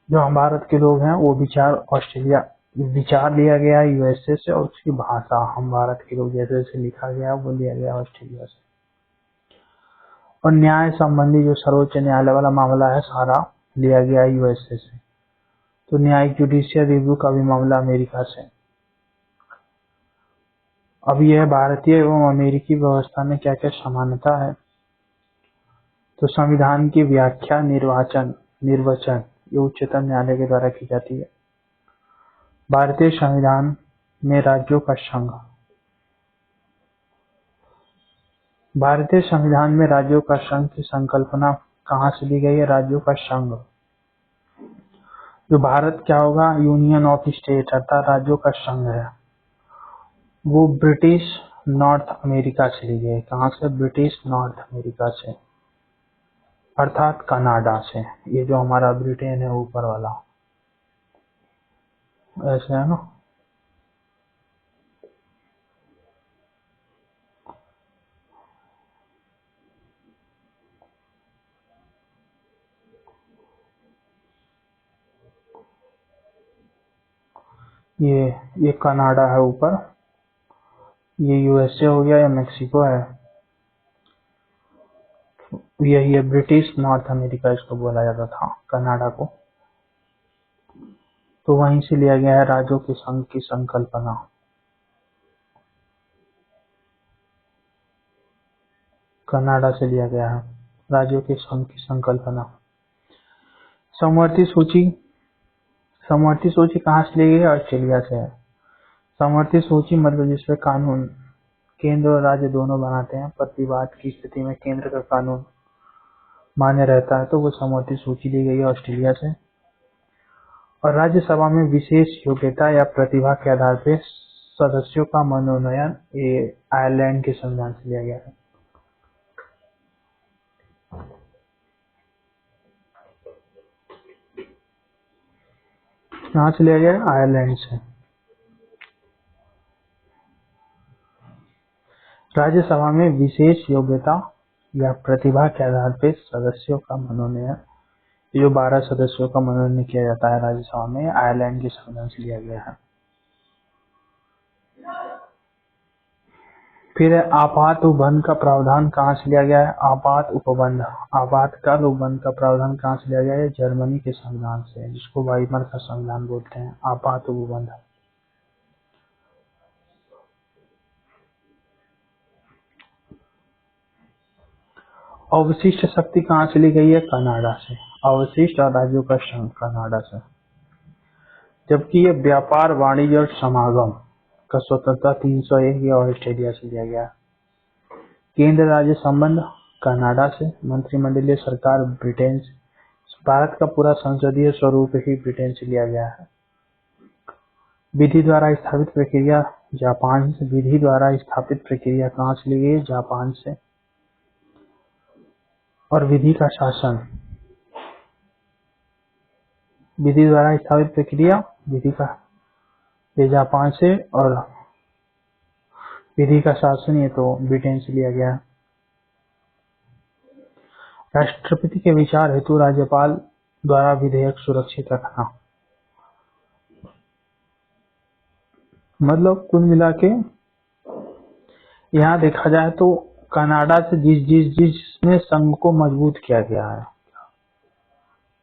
जो हम भारत के लोग हैं वो विचार लिया गया है यूएसए से, और उसकी भाषा हम भारत के लोग जैसे जैसे लिखा गया वो लिया गया ऑस्ट्रेलिया से। और न्याय संबंधी जो सर्वोच्च न्यायालय वाला मामला है सारा लिया गया है यूएसए से। तो न्यायिक जुडिशियल रिव्यू का भी मामला अमेरिका से। अब यह भारतीय एवं अमेरिकी व्यवस्था में क्या क्या समानता है? तो संविधान की व्याख्या निर्वचन ये उच्चतम न्यायालय के द्वारा की जाती है। भारतीय संविधान में राज्यों का संघ, भारतीय संविधान में राज्यों का संघ की संकल्पना कहाँ से ली गई है? राज्यों का संघ, जो भारत क्या होगा? यूनियन ऑफ स्टेट, अर्थात राज्यों का संघ है, वो ब्रिटिश नॉर्थ अमेरिका से ली गई। कहाँ से? ब्रिटिश नॉर्थ अमेरिका से, अर्थात कनाडा से। ये जो हमारा ब्रिटेन है ऊपर वाला, ऐसे है ना। ये कनाडा है ऊपर, ये यूएसए हो गया या मेक्सिको है, यही है ब्रिटिश नॉर्थ अमेरिका, इसको बोला जाता था कनाडा को। तो वहीं से लिया गया है राज्यों के संघ की संकल्पना। कनाडा से लिया गया है राज्यों के संघ की संकल्पना। समवर्ती सूची कहाँ से ली गई है? ऑस्ट्रेलिया से है। समवर्ती सूची मतलब जिसमें कानून केंद्र और राज्य दोनों बनाते हैं, पर विवाद की स्थिति में केंद्र का कानून मान्य रहता है, तो वो समवर्ती सूची ली गई है ऑस्ट्रेलिया से। और राज्यसभा में विशेष योग्यता या प्रतिभा के आधार पर सदस्यों का मनोनयन ये आयरलैंड के संविधान से लिया गया है। कहाँ से लिया गया है? आयरलैंड से। राज्यसभा में विशेष योग्यता या प्रतिभा के आधार पर सदस्यों का मनोनयन, जो 12 सदस्यों का मनोनयन किया जाता है राज्यसभा में, आयरलैंड के संविधान से लिया गया है। फिर आपात उपबंध का प्रावधान कहाँ से लिया गया है? आपात उपबंध, आपातकाल उपबंध का प्रावधान कहाँ से लिया गया है? जर्मनी के संविधान से, जिसको वाइमर का संविधान बोलते हैं, आपात उपबंध। अवशिष्ट शक्ति कहाँ से ली गई है? कनाडा से। अवशिष्ट और राज्यों का संघ कनाडा से। जबकि ये व्यापार, वाणिज्य और समागम का स्वतंत्रता 301 या ऑस्ट्रेलिया से लिया गया। केंद्र राज्य संबंध कनाडा से। मंत्रिमंडलीय सरकार ब्रिटेन से। भारत का पूरा संसदीय स्वरूप ही ब्रिटेन से लिया गया है। विधि द्वारा स्थापित प्रक्रिया जापान से। विधि द्वारा स्थापित प्रक्रिया कहाँ से ली गई? जापान से। और विधि का शासन, विधि द्वारा स्थापित प्रक्रिया, विधि का, ये जापान से, और विधि का शासन ये तो ब्रिटेन से लिया गया है। राष्ट्रपति के विचार हेतु राज्यपाल द्वारा विधेयक सुरक्षित रखना। मतलब कुल मिला के यहाँ देखा जाए तो कनाडा से जिसमें संघ को मजबूत किया गया है,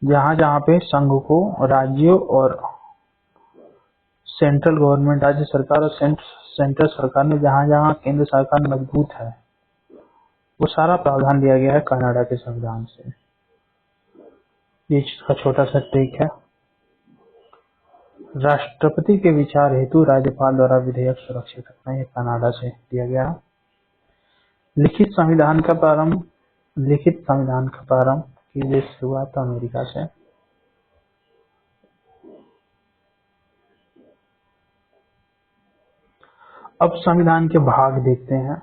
जहाँ पे संघ को राज्यों और सेंट्रल गवर्नमेंट, राज्य सरकार और सेंट्रल सरकार में जहाँ केंद्र सरकार मजबूत है, वो सारा प्रावधान लिया गया है कनाडा के संविधान से। ये इसका छोटा सा ट्रिक है। राष्ट्रपति के विचार हेतु राज्यपाल द्वारा विधेयक सुरक्षित रखना, ये कनाडा से दिया गया। लिखित संविधान का प्रारंभ की शुरुआत अमेरिका से। अब संविधान के भाग देखते हैं।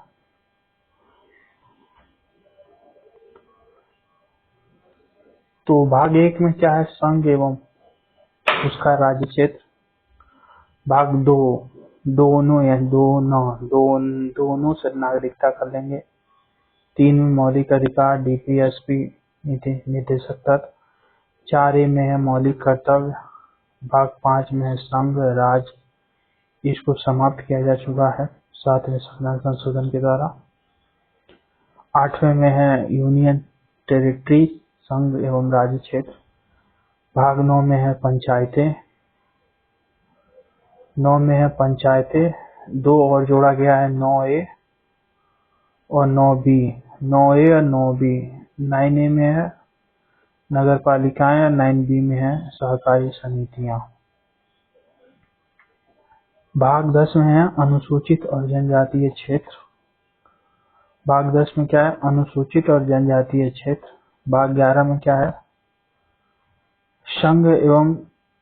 तो भाग 1 में क्या है? संघ एवं उसका राज्य क्षेत्र। भाग 2 दोनों से नागरिकता कर लेंगे। 3 में मौलिक अधिकार, डीपीएसपी निर्देशक तत्व। 4A में है मौलिक कर्तव्य। भाग 5 में है संघ राज्य, इसको समाप्त किया जा चुका है 7वें संविधान संशोधन के द्वारा। 8वें में है यूनियन टेरिटरी, संघ एवं राज्य क्षेत्र। भाग 9 में है पंचायतें। 9 में है पंचायतें, 2 और जोड़ा गया है 9A और 9B। 9A और 9B। 9A में है नगर पालिकाएं और 9B में है सहकारी समितियां। भाग 10 में है अनुसूचित और जनजातीय क्षेत्र। भाग 10 में क्या है? अनुसूचित और जनजातीय क्षेत्र। भाग 11 में क्या है? संघ एवं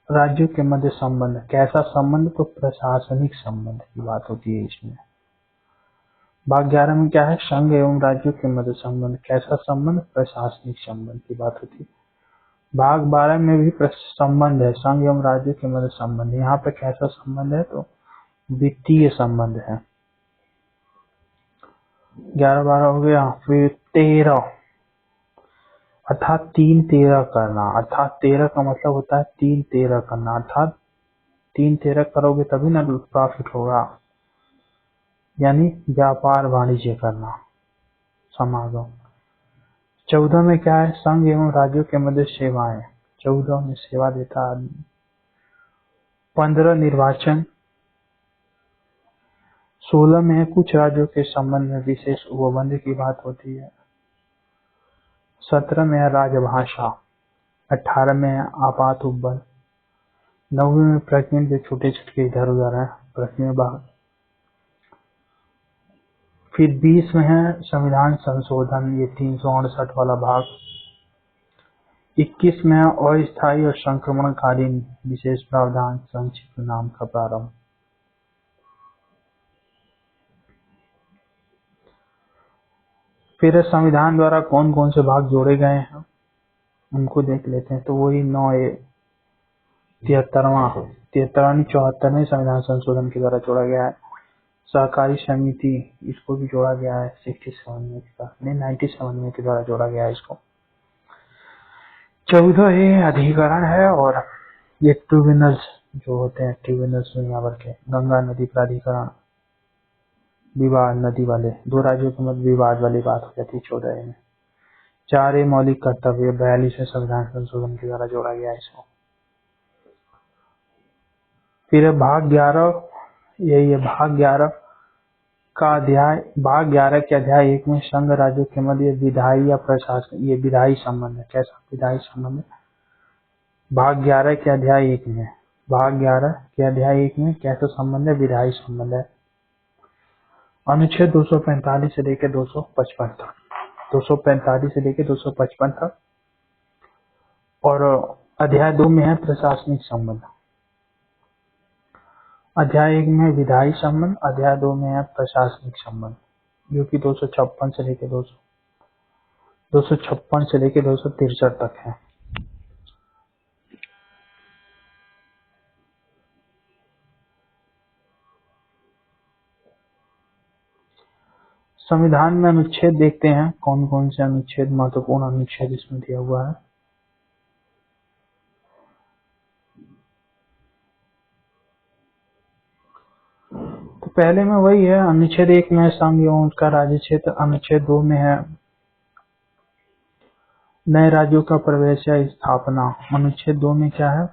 राज्यों के मध्य संबंध। कैसा संबंध? तो प्रशासनिक संबंध की बात होती है इसमें। भाग 11 में क्या है? संघ एवं राज्यों के मध्य संबंध। कैसा संबंध? प्रशासनिक संबंध की बात होती है। भाग 12 में भी संबंध है, संघ एवं राज्यों के मध्य संबंध। यहाँ पे कैसा संबंध है? तो वित्तीय संबंध है। 11-12 हो गया। फिर 13, अर्थात 3-13 करना। अर्थात 13 का मतलब होता है 3-13 करना, अर्थात 3-13 करोगे तभी ना प्रॉफिट होगा, यानी व्यापार वाणिज्य करना, समागम। 14 में क्या है? संघ एवं राज्यों के मध्य सेवाएं। 14 में सेवा देता आदमी। 15 निर्वाचन। 16 में है कुछ राज्यों के संबंध में विशेष उपबंध की बात होती है। 17 में है राजभाषा। 18 में है आपात उपबंध। 9वीं में प्रश्न जो छोटे छोटे इधर उधर है प्रश्न भाग। फिर 20 में है संविधान संशोधन, ये 368 वाला भाग। 21 में अस्थायी और संक्रमणकालीन विशेष प्रावधान संक्षिप्त नाम का प्रारंभ। फिर संविधान द्वारा कौन कौन से भाग जोड़े गए हैं उनको देख लेते हैं। तो वही 9A 73वें संविधान संशोधन के द्वारा जोड़ा गया है। सहकारी समिति इसको भी जोड़ा गया है 97 के द्वारा जोड़ा गया है इसको। 14A अधिकरण है और ये ट्रिब्यूनल्स जो होते हैं, ट्रिब्यूनल्स दुनिया भर के, गंगा नदी प्राधिकरण, विवाद नदी वाले, दो राज्यों के मध्य विवाद वाली बात हो जाती है 14A में। 4A मौलिक कर्तव्य 42वें संविधान संशोधन के द्वारा जोड़ा गया है इसको। फिर भाग 11, यही है भाग 11 का अध्याय, भाग 11 के अध्याय 1 में संघ राज्यों के मध्य विधायी या प्रशासन, ये विधायी संबंध है। कैसा विधायी संबंध है? भाग 11 के अध्याय 1 में, भाग 11 के अध्याय 1 में कैसा संबंध है? विधायी संबंध है। अनुच्छेद 245 से लेकर 255 तक, 245 से लेकर 255 तक। और अध्याय 2 में है प्रशासनिक संबंध। अध्याय 1 में विधायी संबंध, अध्याय 2 में है प्रशासनिक संबंध, जो कि 256 से लेकर 263 तक है। संविधान में अनुच्छेद देखते हैं, कौन कौन से अनुच्छेद, महत्वपूर्ण अनुच्छेद इसमें दिया हुआ है। तो पहले में वही है, अनुच्छेद 1 में संघ एवं उसका राज्य क्षेत्र, अनुच्छेद 2 में है नए राज्यों का प्रवेश या स्थापना। अनुच्छेद 2 में क्या है,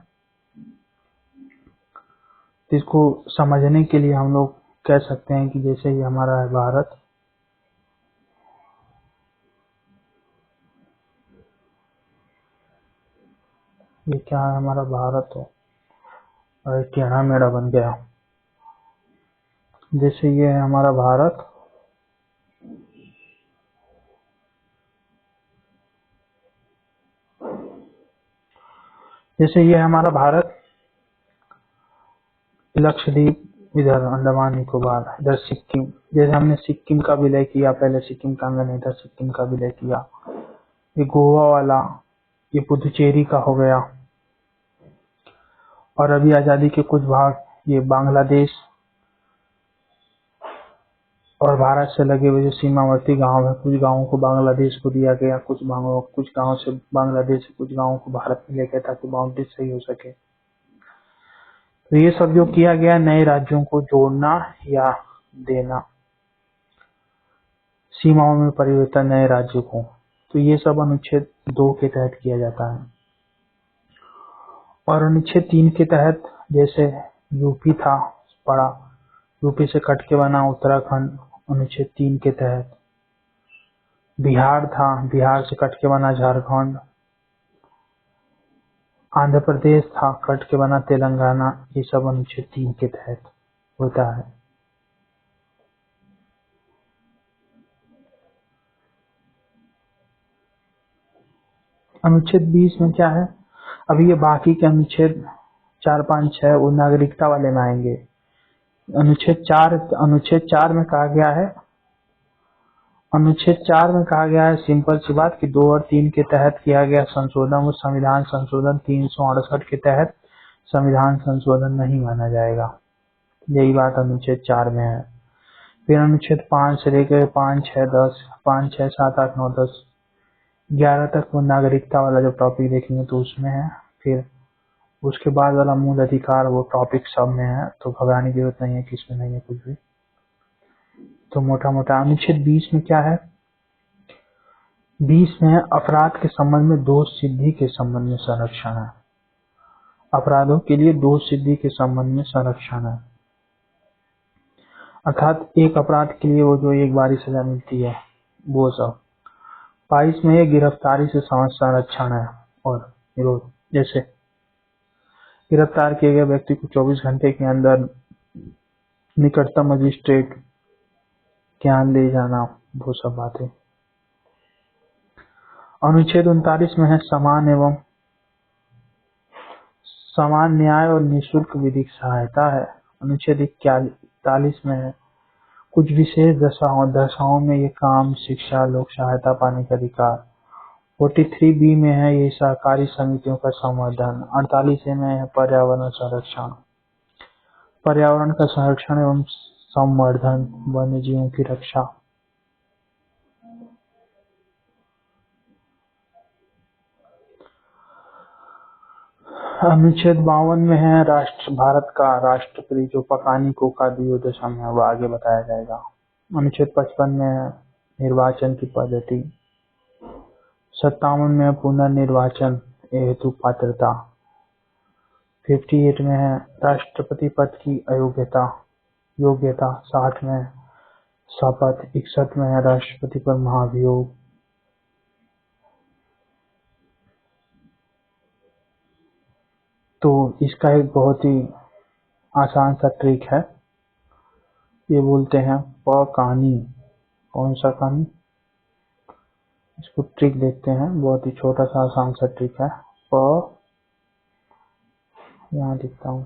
इसको समझने के लिए हम लोग कह सकते हैं कि जैसे ये हमारा है भारत, ये क्या है हमारा भारत हो, और टेढ़ा मेढ़ा बन गया। जैसे ये है हमारा भारत, जैसे ये हमारा भारत, लक्षद्वीप इधर अंडमान निकोबार, इधर सिक्किम, जैसे हमने सिक्किम का विलय किया, पहले सिक्किम का अंग नहीं था, सिक्किम का विलय किया। ये गोवा वाला, ये पुदुचेरी का हो गया। और अभी आजादी के कुछ भाग, ये बांग्लादेश और भारत से लगे हुए जो सीमावर्ती गांव है, कुछ गांवों को बांग्लादेश को दिया गया, कुछ गांव से बांग्लादेश, कुछ गांवों को भारत में लिया गया ताकि बाउंड्री सही हो सके। तो ये सब जो किया गया, नए राज्यों को जोड़ना या देना, सीमाओं में परिवर्तन नए राज्यों को, तो ये सब अनुच्छेद 2 के तहत किया जाता है। और अनुच्छेद 3 के तहत, जैसे यूपी था पड़ा, यूपी से कट के बना उत्तराखंड, अनुच्छेद 3 के तहत। बिहार था, बिहार से कट के बना झारखंड। आंध्र प्रदेश था, कट के बना तेलंगाना। ये सब अनुच्छेद 3 के तहत होता है। अनुच्छेद 20 में क्या है, अभी ये बाकी के अनुच्छेद 4, 5, 6 वो नागरिकता वाले में आएंगे। अनुच्छेद 4 में कहा गया है, अनुच्छेद 4 में कहा गया है सिंपल सी बात कि 2 और 3 के तहत किया गया संशोधन, वो संविधान संशोधन 368 के तहत संविधान संशोधन नहीं माना जाएगा। यही बात अनुच्छेद 4 में है। फिर अनुच्छेद 5 से लेकर 5, 6, 10, 5, 6, 7, 8, 9, 10, 11 तक वो नागरिकता वाला जो टॉपिक देखेंगे तो उसमें है। फिर उसके बाद वाला मूल अधिकार, वो टॉपिक सब में है, तो घबराने की जरूरत नहीं है कि इसमें नहीं है कुछ भी। तो मोटा मोटा अनुच्छेद 20 में क्या है, 20 में अपराध के संबंध में दोष सिद्धि के संबंध में संरक्षण है। अपराधों के लिए दोष सिद्धि के संबंध में संरक्षण है, अर्थात एक अपराध के लिए वो जो एक बारी सजा मिलती है वो सब। 22 में ये गिरफ्तारी से संरक्षण है और निरोध, जैसे गिरफ्तार किए गए व्यक्ति को 24 घंटे के अंदर निकटतम मजिस्ट्रेट के यहाँ ले जाना, वो सब बातें। अनुच्छेद 39 में है समान न्याय और निःशुल्क विधिक सहायता है। अनुच्छेद 41 में है कुछ विशेष दशाओं में ये काम, शिक्षा, लोक सहायता पाने का अधिकार। 43B में है ये सहकारी समितियों का संवर्धन। 48A में है पर्यावरण संरक्षण, पर्यावरण का संरक्षण एवं संवर्धन, वन्य जीवों की रक्षा। अनुच्छेद 52 में है भारत का राष्ट्रपति जो पकानी कोका द्वियोदशम है वो आगे बताया जाएगा। अनुच्छेद 55 में है निर्वाचन की पद्धति। 57 में है पुनर्निर्वाचन हेतु पात्रता। 58 में है राष्ट्रपति पद की योग्यता। 60 में है शपथ। 61 में है राष्ट्रपति पर महाभियोग। तो इसका एक बहुत ही आसान सा ट्रिक है, ये बोलते हैं कहानी। कौन सा कहानी? इसको ट्रिक देखते हैं, बहुत ही छोटा सा आसान सा ट्रिक है। यहाँ लिखता हूँ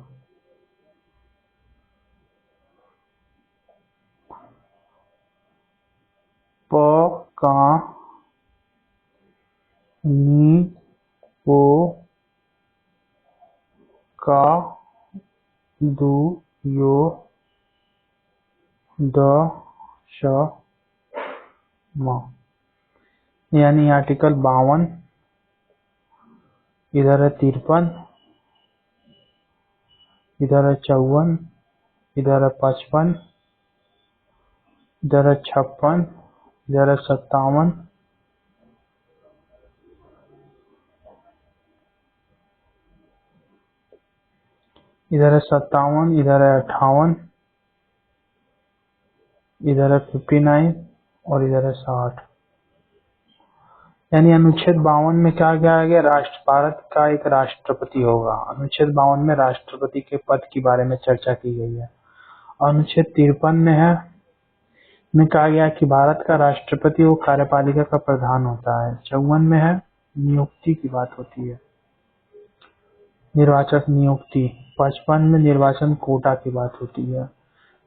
का नी को का दु यो द श म, यानी आर्टिकल 52, इधर है 53, इधर है 54, इधर है 55, इधर है 56, इधर है 57, इधर है 57, इधर है 58, इधर है 59 और इधर है 60। यानी अनुच्छेद 52 में क्या किया गया? भारत का एक राष्ट्रपति होगा। अनुच्छेद 52 में राष्ट्रपति के पद के बारे में चर्चा की गई है। अनुच्छेद 53 में कहा गया कि भारत का राष्ट्रपति वो कार्यपालिका का प्रधान होता है। 54 में है नियुक्ति की बात होती है, निर्वाचक नियुक्ति। 55 में निर्वाचन कोटा की बात होती है।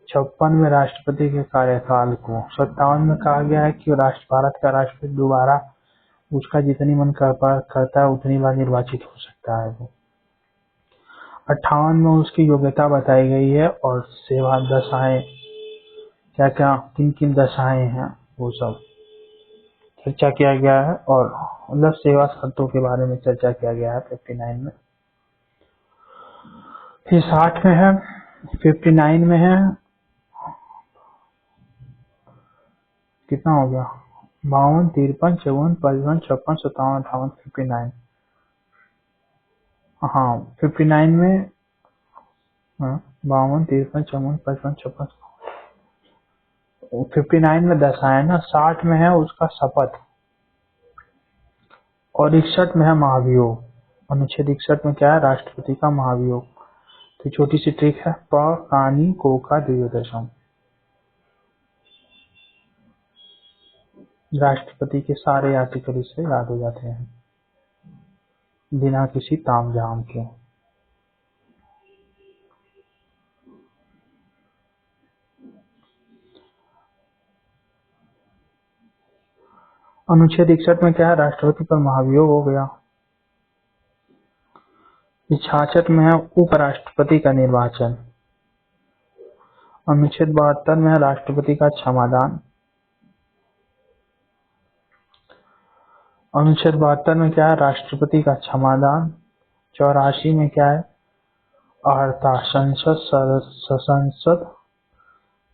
56 में राष्ट्रपति के कार्यकाल को। 57 में कहा गया है कि भारत का राष्ट्रपति दोबारा उसका जितनी मन करता है उतनी बार निर्वाचित हो सकता है वो। 58 में उसकी योग्यता बताई गई है और सेवा दशाएं, क्या क्या किन किन दशाएं हैं वो सब चर्चा किया गया है, और मतलब सेवा शर्तों के बारे में चर्चा किया गया है 59 में। फिर 60 में है 59 में है कितना हो गया? 52, 53, 54, 55, 56, 57, 58, 59। हाँ 59 में 52, 53, 54, 55, 56। 59 में दशा है ना। 60 में है उसका शपथ और 61 में है महाभियोग। अनुच्छेद 61 में क्या है? राष्ट्रपति का महाभियोग। तो छोटी सी ट्रिक है, कानी कोका द्वियोदशम। राष्ट्रपति के सारे आर्टिकल इससे याद हो जाते हैं बिना किसी तामझाम के। अनुच्छेद 61 में क्या है? राष्ट्रपति पर महाभियोग हो गया। 66 में है उपराष्ट्रपति का निर्वाचन। अनुच्छेद 72 में है राष्ट्रपति का क्षमादान। अनुच्छेद 72 में क्या है? राष्ट्रपति का क्षमादान। 84 में क्या है? अर्हता, संसद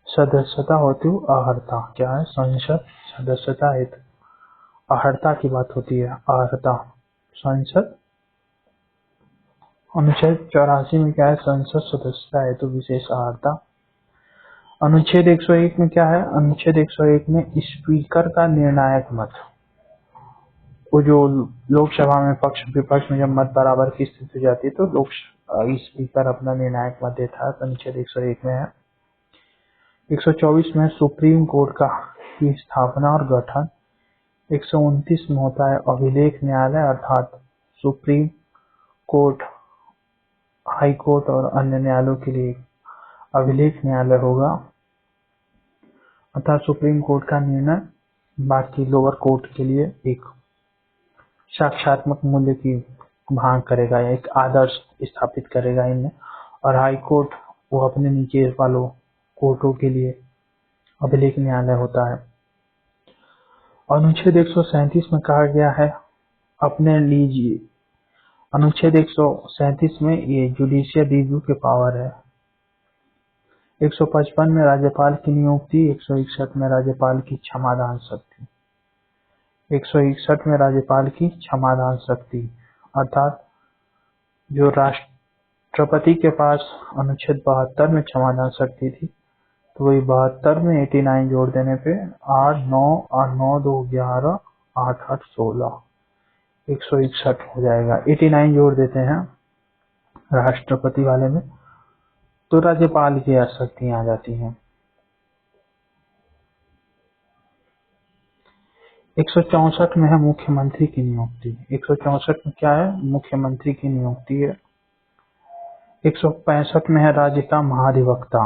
सदस्यता हेतु अर्हता। क्या है? संसद सदस्यता हेतु अर्हता की बात होती है, अर्हता संसद। अनुच्छेद 84 में क्या है? संसद सदस्यता हेतु विशेष अर्हता। अनुच्छेद 101 में क्या है? अनुच्छेद 101 में स्पीकर का निर्णायक मत। वो जो लोकसभा में पक्ष विपक्ष में जब मत बराबर की स्थिति हो जाती है तो स्पीकर अपना निर्णायक मत देता है। अनुच्छेद 101 में है। 124 में सुप्रीम कोर्ट की स्थापना और गठन। 129 में होता है अभिलेख न्यायालय, अर्थात सुप्रीम कोर्ट, हाई कोर्ट और अन्य न्यायालयों के लिए अभिलेख न्यायालय होगा, अर्थात सुप्रीम कोर्ट का निर्णय बाकी लोअर कोर्ट के लिए एक साक्ष्यात्मक मूल्य की भाग करेगा या एक आदर्श स्थापित करेगा इनमें। और हाई कोर्ट वो अपने नीचे वालों कोर्टों के लिए अभिलेख न्यायालय होता है। अनुच्छेद 137 में कहा गया है अपने लीजिए, अनुच्छेद 137 में ये जुडिशियल रिव्यू के पावर है। 155 में राज्यपाल की नियुक्ति, 161 में राज्यपाल की क्षमादान शक्ति, 161 में राज्यपाल की क्षमादान शक्ति, अर्थात जो राष्ट्रपति के पास अनुच्छेद 72 में क्षमादान शक्ति थी, तो वही 72 में 89 जोड़ देने पे 8 9 और 9 2 11 8 8 16 161 हो जाएगा। 89 जोड़ देते हैं राष्ट्रपति वाले में तो राज्यपाल की शक्तियां आ जाती हैं। 164 में है मुख्यमंत्री की नियुक्ति। 164 में क्या है? मुख्यमंत्री की नियुक्ति है। 165 में है राज्य का महाधिवक्ता।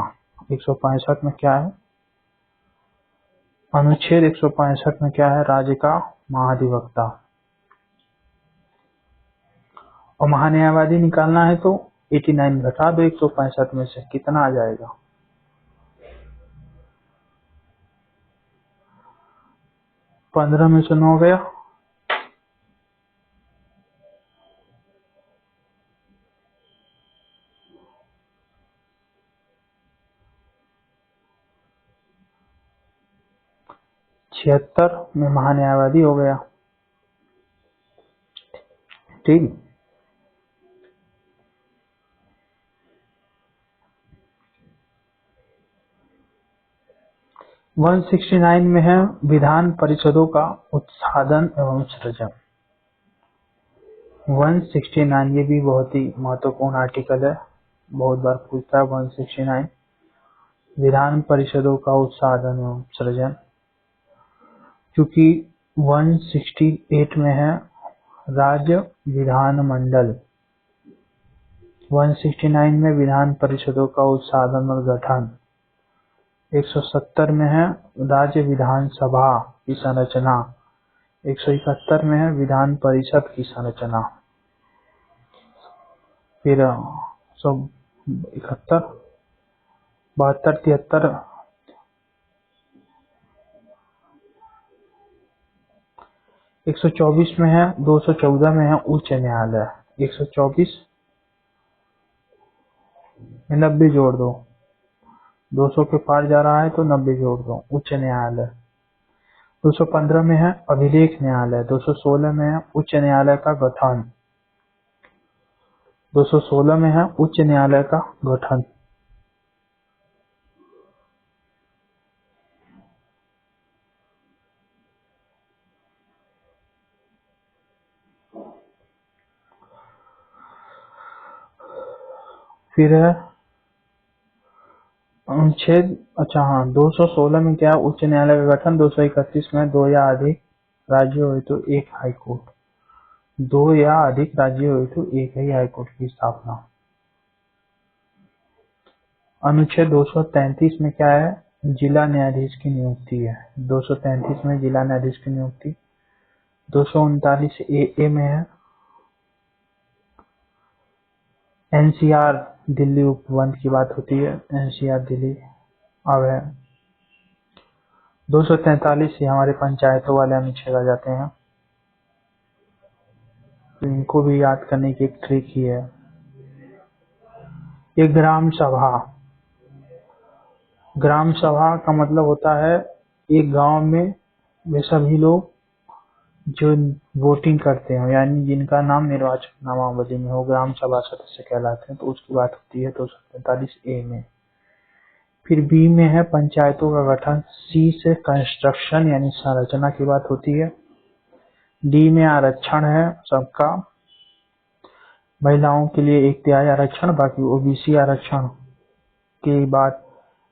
165 में क्या है? अनुच्छेद 165 में क्या है? राज्य का महाधिवक्ता। और महान्यायवादी निकालना है तो 89 घटा दो 165 में से, कितना आ जाएगा? 15 में से 9 गया, छिहत्तर में महान्यायवादी हो गया। ठीक, है 169 में है विधान परिषदों का उत्साधन एवं सृजन। 169 ये भी बहुत ही महत्वपूर्ण आर्टिकल है, बहुत बार पूछता है। 169 विधान परिषदों का उत्साधन एवं सृजन, क्योंकि 168 में है राज्य विधानमंडल। 169 में विधान परिषदों का उत्साधन और गठन। 170 में है राज्य विधानसभा की संरचना। 171 में है विधान परिषद की संरचना। फिर 171, 72, 73, 124 में है, 214 में है उच्च न्यायालय। 124 में 90 जोड़ दो, 200 के पार जा रहा है तो 90 जोड़ दो, उच्च न्यायालय। 215 में है अभिलेख न्यायालय। 216 में है उच्च न्यायालय का गठन। 216 में है उच्च न्यायालय का गठन। फिर है अनुच्छेद, अच्छा हाँ, 216 में क्या उच्च न्यायालय का गठन। 231 में 2 या अधिक राज्य हुए तो एक हाई कोर्ट। 2 या अधिक राज्य हुए तो एक ही हाई कोर्ट की स्थापना। अनुच्छेद 233 में क्या है? जिला न्यायाधीश की नियुक्ति है। 233 में जिला न्यायाधीश की नियुक्ति। 239 ए में है एनसीआर दिल्ली उपबंध की बात होती है। एनसीआर दिल्ली अब है। 243 से हमारे पंचायतों वाले अनुच्छेद आ जाते हैं, तो इनको भी याद करने की एक ट्रिक ही है। ये ग्राम सभा, ग्राम सभा का मतलब होता है एक गांव में वे सभी लोग जो वोटिंग करते हैं, यानी जिनका नाम निर्वाचक नामावली में हो, ग्राम सभा सदस्य कहलाते हैं, तो उसकी बात होती है 243 ए में। फिर बी में है पंचायतों का गठन। सी से कंस्ट्रक्शन यानी संरचना की बात होती है। डी में आरक्षण है सबका, महिलाओं के लिए 1/3 आरक्षण, बाकी ओबीसी आरक्षण की बात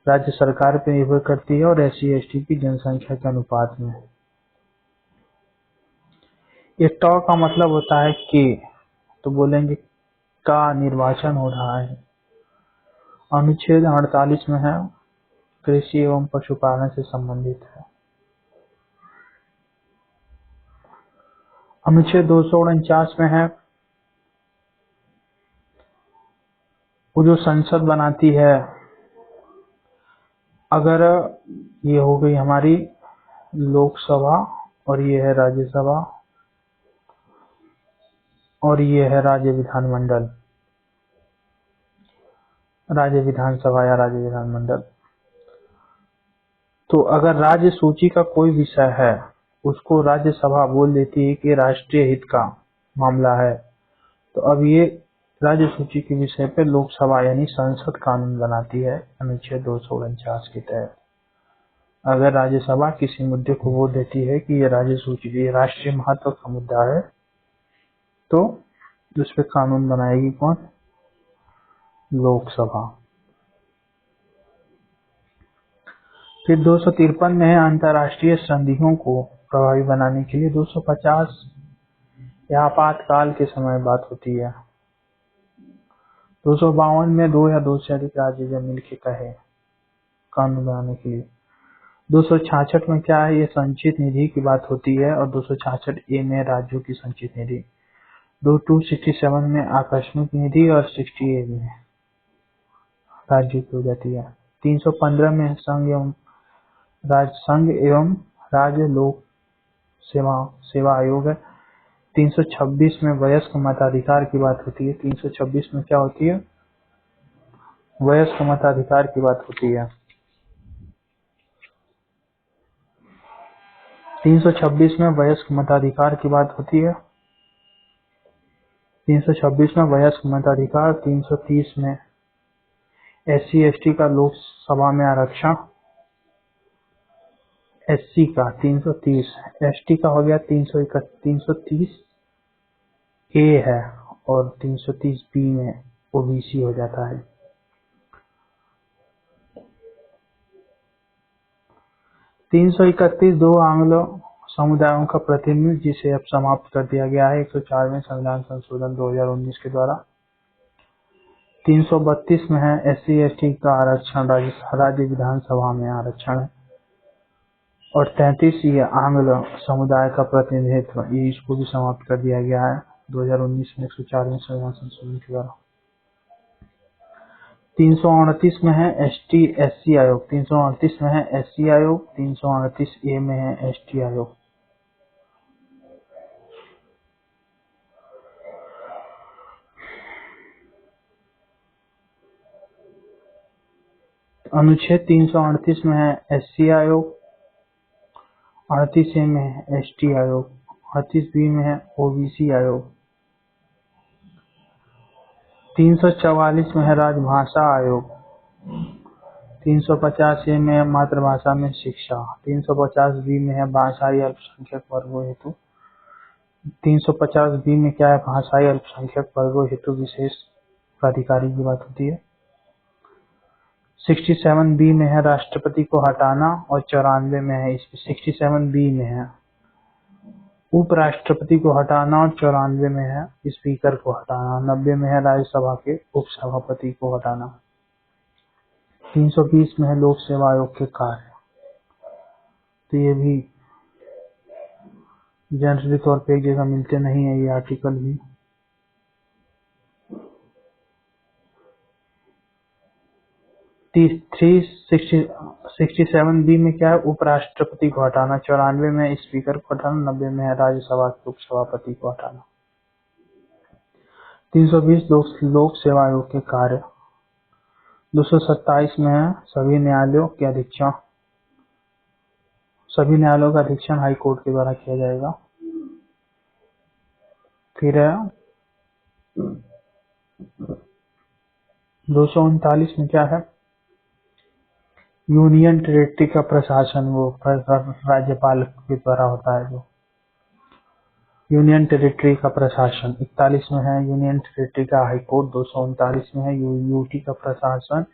राज्य सरकार पर निर्भर करती है और SC ST की जनसंख्या के अनुपात में। ये ट का मतलब होता है के, तो बोलेंगे का निर्वाचन हो रहा है। अनुच्छेद 48 में है, कृषि एवं पशुपालन से संबंधित है। अनुच्छेद 249 में है, वो जो संसद बनाती है, अगर ये हो गई हमारी लोकसभा और ये है राज्यसभा और ये है राज्य विधानमंडल, राज्य विधानसभा या राज्य विधानमंडल। तो अगर राज्य सूची का कोई विषय है, उसको राज्यसभा बोल देती है कि राष्ट्रीय हित का मामला है, तो अब ये राज्य सूची के विषय पे लोकसभा यानी संसद कानून बनाती है अनुच्छेद 249 के तहत। अगर राज्यसभा किसी मुद्दे को बोल देती है कि ये राज्य सूची, ये राष्ट्रीय महत्व का मुद्दा है, तो उस पे कानून बनाएगी कौन? लोकसभा। फिर 253 में है, अंतर्राष्ट्रीय संधियों को प्रभावी बनाने के लिए 250 या आपातकाल के समय बात होती है। 252 में दो या दो से अधिक राज्य जब मिलकर कहे कानून बनाने के लिए। 266 में क्या है, ये संचित निधि की बात होती है और 266 ए में राज्यों की संचित निधि। 267 में आकस्मिक निधि और 68 में राज्यों की हो जाती है। 315 में संघ एवं राज्य लोक सेवा आयोग है। 326 में वयस्क मताधिकार की बात होती है। 326 में क्या होती है? वयस्क मताधिकार की बात होती है। 326 में वयस्क मताधिकार की बात होती है। 326 में वयस्क मताधिकार। 330 में SC ST का लोकसभा में आरक्षण, SC का 330, ST का हो गया 330 A है और 330 B में OBC हो जाता है। 331 दो आंग्लो समुदायों का प्रतिनिधित्व, जिसे अब समाप्त कर दिया गया है 104वें संविधान संशोधन 2019 के द्वारा। 332 में है SC ST का आरक्षण, राज्य विधानसभा में आरक्षण है। और 33 ये आंग्ल समुदाय का प्रतिनिधित्व, ये इसको भी समाप्त कर दिया गया है 2019 में 104वें संविधान संशोधन के द्वारा। 338 में है ST SC आयोग। 338 में है SC आयोग। 338 A में है ST आयोग। अनुच्छेद 338 में है SC आयोग। 38 A में है ST आयोग। 38 B में है OBC आयोग। 344 में है राजभाषा आयोग। 350 A में है मातृभाषा में शिक्षा। 350 B में है भाषाई अल्पसंख्यक वर्गों हेतु। 350 B में क्या है? भाषाई अल्पसंख्यक वर्गों हेतु विशेष प्राधिकारी की बात होती है। 67 B में है राष्ट्रपति को हटाना और 94 में है, इसमें 67 B में है उपराष्ट्रपति को हटाना और 94 में है स्पीकर को हटाना। 90 में है राज्यसभा के उपसभापति को हटाना। 320 में है लोक सेवा आयोग के कार्य। तो ये भी जनरली तौर पे एक जगह मिलते नहीं है ये आर्टिकल भी। 67 B में क्या है? उपराष्ट्रपति को हटाना। 94 में स्पीकर को हटाना। 90 में है राज्यसभा के उपसभापति को हटाना। 320 लोक सेवा आयोग के कार्य। 227 में है सभी न्यायालयों के अधीक्षण। सभी न्यायालयों का अधीक्षण हाई कोर्ट के द्वारा किया जाएगा। फिर है 239 में क्या है? यूनियन टेरिटरी का प्रशासन, वो राज्यपाल के द्वारा होता है जो यूनियन टेरिटरी का प्रशासन। 41 में है यूनियन टेरिटरी का हाई कोर्ट। 239 में है यूटी का प्रशासन,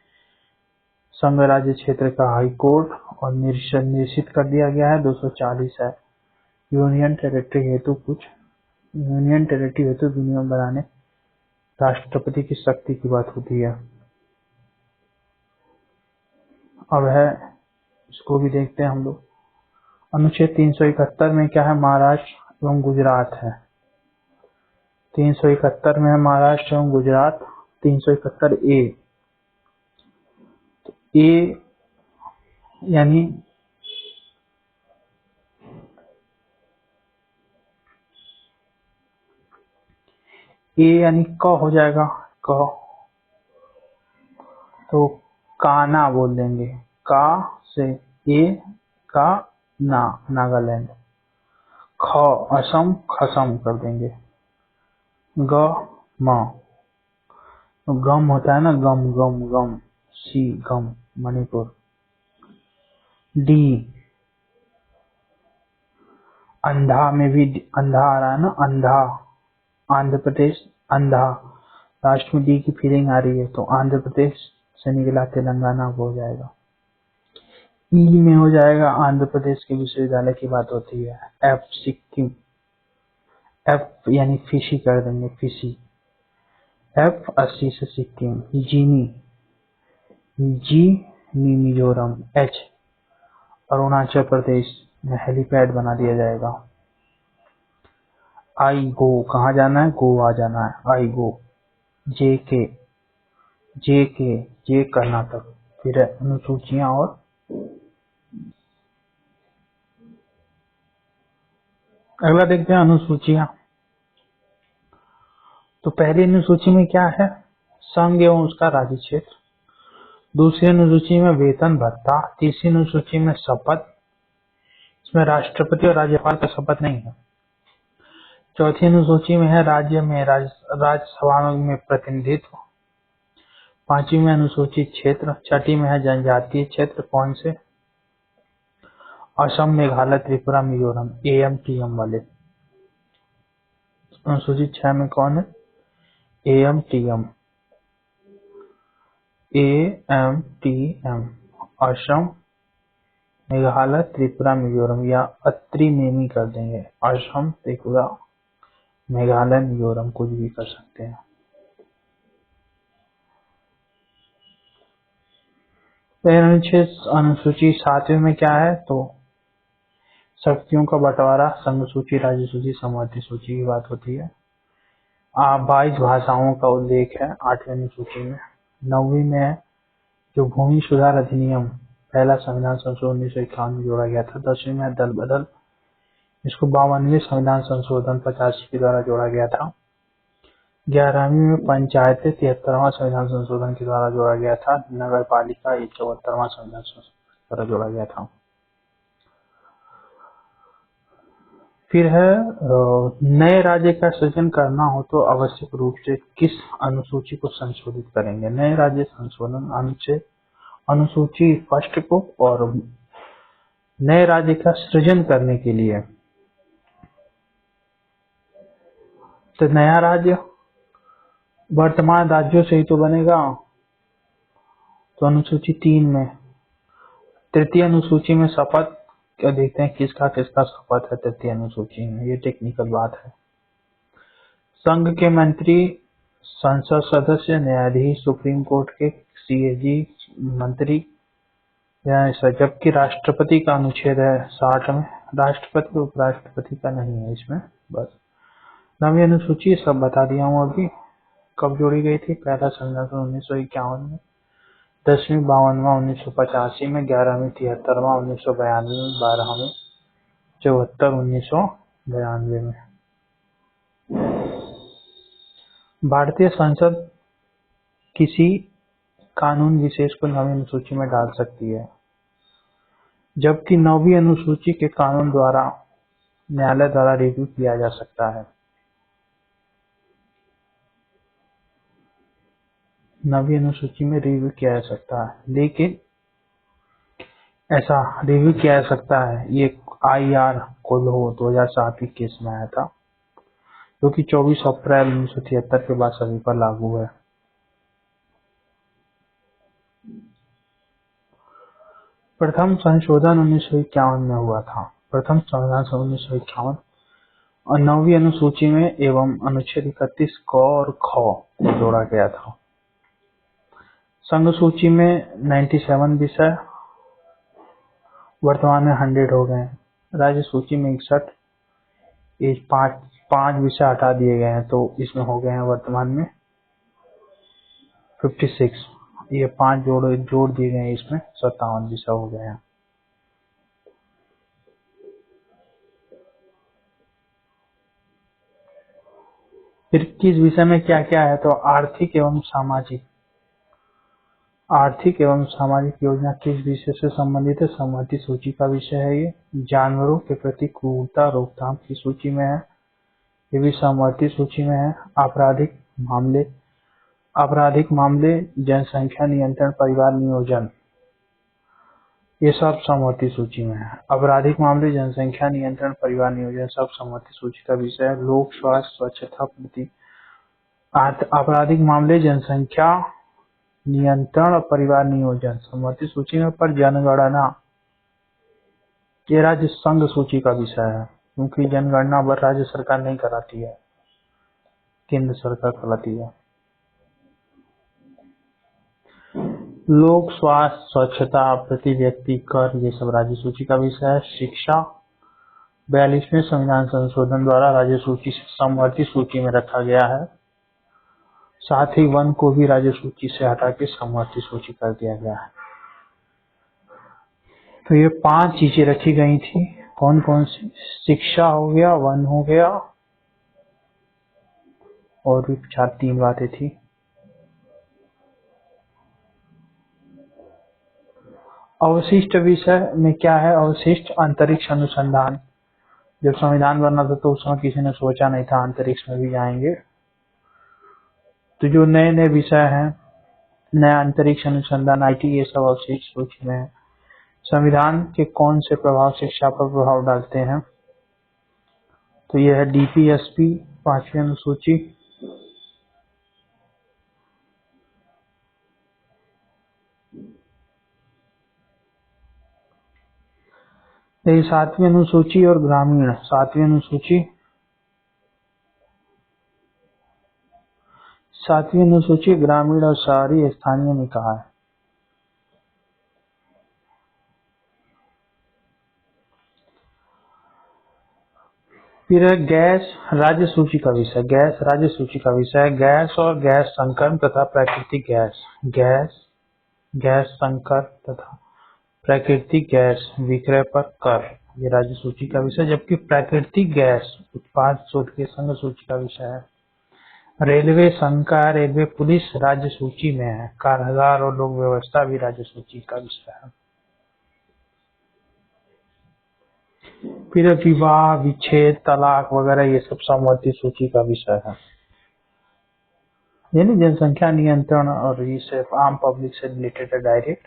संघ राज्य क्षेत्र का हाई कोर्ट और निश्चित कर दिया गया है। 240 है यूनियन टेरिटरी हेतु कुछ यूनियन टेरिटरी हेतु विनियम बनाने राष्ट्रपति की शक्ति की बात होती है। अब है, इसको भी देखते हैं हम लोग। अनुच्छेद 371 में क्या है, महाराष्ट्र एवं गुजरात है। 371 में है महाराष्ट्र एवं गुजरात। 371 ए, तो ए यानी क हो जाएगा, क, तो काना बोल देंगे, का से ए का ना, नागालैंड। ख असम, खसम कर देंगे। ग म, तो गम होता है ना, गम गम गम, सी गम, मणिपुर। डी, अंधा में भी अंधा आ रहा है ना, अंधा, आंध्र प्रदेश। अंधा, लास्ट में डी की फीलिंग आ रही है, तो आंध्र प्रदेश से निकला तेलंगाना हो जाएगा। ई में हो जाएगा, आंध्र प्रदेश के विश्वविद्यालय की बात होती है। एफ, सिक्किम। एफ यानी फिशी कर देंगे, फिशी। एफ 80 से सिक्किम। जीनी, जी नी मिजोरम। एच, अरुणाचल प्रदेश में हेलीपैड बना दिया जाएगा। आई गो, कहाँ जाना है, गोवा जाना है, आई गो। जे के, जे कर्नाटक। फिर है अनुसूचियां और अगला देखते हैं अनुसूचियां। तो पहली अनुसूची में क्या है, संघ एवं उसका राज्य क्षेत्र। दूसरी अनुसूची में वेतन भत्ता। तीसरी अनुसूची में शपथ, इसमें राष्ट्रपति और राज्यपाल का शपथ नहीं है। चौथी अनुसूची में है राज्य में राज्यसभा में प्रतिनिधित्व। पांचवी में अनुसूचित क्षेत्र। छठी में है जनजातीय क्षेत्र, कौन से, असम, मेघालय, त्रिपुरा, मिजोरम, एएम टीएम वाले। अनुसूचित 6 में कौन है, am TM, am TM, Assam, Meghalaya, Tripura, Mizoram, या अत्रि मेमी कर देंगे। असम, त्रिपुरा, मेघालय, मिजोरम, कुछ भी कर सकते हैं। अनुसूची 7 में क्या है, तो शक्तियों का बंटवारा, संघ सूची, राज्य सूची, समवर्ती सूची की बात होती है। 22 भाषाओं का उल्लेख है 8वीं अनुसूची में। 9वीं में है जो भूमि सुधार अधिनियम, पहला संविधान संशोधन 1951 में जोड़ा गया था। 10वीं में दल बदल, इसको 52वें संविधान संशोधन 85 के द्वारा जोड़ा गया था। 11वीं में पंचायतें 73वां संविधान संशोधन के द्वारा जोड़ा गया था। नगर पालिका 74वां संविधान संशोधन के द्वारा जोड़ा गया था। फिर है नए राज्य का सृजन करना हो तो आवश्यक रूप से किस अनुसूची को संशोधित करेंगे। नए राज्य संशोधन अनुच्छेद अनुसूची फर्स्ट को, और नए राज्य का सृजन करने के लिए, तो नया राज्य वर्तमान राज्यों से ही तो बनेगा, तो अनुसूची 3 में। तृतीय अनुसूची में शपथ, क्या देखते हैं किसका किसका शपथ है तृतीय अनुसूची में, ये टेक्निकल बात है। संघ के मंत्री, संसद सदस्य, न्यायाधीश, सुप्रीम कोर्ट के सीएजी मंत्री, जबकि राष्ट्रपति का अनुच्छेद है 60 में। राष्ट्रपति उपराष्ट्रपति का नहीं है इसमें। बस 9वीं अनुसूची सब बता दिया हूँ अभी, कब जोड़ी गई थी, पहला संविधान 1951 में। 10वीं 52वां 1985 में। 11वीं 73वां 1992 में। 12वीं 74 1992 में। भारतीय संसद किसी कानून विशेष को 9वीं अनुसूची में डाल सकती है, जबकि 9वीं अनुसूची के कानून द्वारा न्यायालय द्वारा रिव्यू किया जा सकता है। 9वीं अनुसूची में रिव्यू किया जा सकता है, लेकिन ऐसा रिव्यू किया जा सकता है, ये IR कोल्हो 2007 के केस में आया था, जो कि 24 अप्रैल 1973 के बाद सभी पर लागू है। प्रथम संशोधन 1951 में हुआ था। प्रथम संविधान 1951 और 9वीं अनुसूची में एवं अनुच्छेद 31 क और ख को जोड़ा गया था। संघ सूची में 97 विषय वर्तमान में 100 हो गए हैं। राज्य सूची में 61, ये पांच विषय हटा दिए गए हैं, तो इसमें हो गए हैं वर्तमान में 56। ये 5 जोड़ दिए गए हैं, इसमें 57 विषय हो गए हैं। फिर किस विषय में क्या क्या है, तो आर्थिक एवं सामाजिक योजना किस विषय से संबंधित है, सहमति सूची का विषय है। ये जानवरों के प्रति क्रूरता रोकथाम की सूची में है, ये भी सहमति सूची में है। आपराधिक मामले, जनसंख्या नियंत्रण, परिवार नियोजन, ये सब सहमति सूची में है। आपराधिक मामले, जनसंख्या नियंत्रण, परिवार नियोजन सब सहमति सूची का विषय है। लोक स्वास्थ्य स्वच्छता प्रति आपराधिक मामले, जनसंख्या नियंत्रण और परिवार नियोजन सहमति सूची में। पर जनगणना ये राज्य संघ सूची का विषय है, क्योंकि जनगणना पर राज्य सरकार नहीं कराती है, केंद्र सरकार कराती है। लोक स्वास्थ्य स्वच्छता प्रति व्यक्ति कर ये सब राज्य सूची का विषय है। शिक्षा 42वें संविधान संशोधन द्वारा राज्य सूची से समवर्ती सूची में रखा गया है। साथ ही वन को भी राज्य सूची से हटा के समवर्ती सूची कर दिया गया है। तो ये 5 चीजें रखी गई थी। कौन कौन सी? शिक्षा हो गया, वन हो गया, और भी 3 बातें थी। अवशिष्ट विषय में क्या है? अवशिष्ट अंतरिक्ष अनुसंधान। जब संविधान बना था तो उस समय किसी ने सोचा नहीं था अंतरिक्ष में भी जाएंगे। तो जो नए नए विषय हैं, नया अंतरिक्ष अनुसंधान, IT, ये सब अवशिष्ट सूची में है। संविधान के कौन से प्रभाव शिक्षा पर प्रभाव डालते हैं? तो यह है DPSP 5वीं अनुसूची, यही 7वीं अनुसूची और ग्रामीण 7वीं अनुसूची। 7वीं अनुसूची ग्रामीण और शहरी स्थानीय निकाय। फिर है गैस राज्य सूची का विषय। गैस राज्य सूची का विषय है। गैस और गैस संकर तथा प्राकृतिक गैस। गैस संकर तथा प्राकृतिक गैस विक्रय पर कर, ये राज्य सूची का विषय। जबकि प्राकृतिक गैस उत्पाद शोध के संघ सूची का विषय है। रेलवे संकाय, रेलवे पुलिस राज्य सूची में है। कारागार और लोक व्यवस्था भी राज्य सूची का विषय है। फिर विवाह, विच्छेद, तलाक वगैरह ये सब समवर्ती सूची का विषय है। यानी जनसंख्या नियंत्रण और ये सिर्फ आम पब्लिक से रिलेटेड है डायरेक्ट।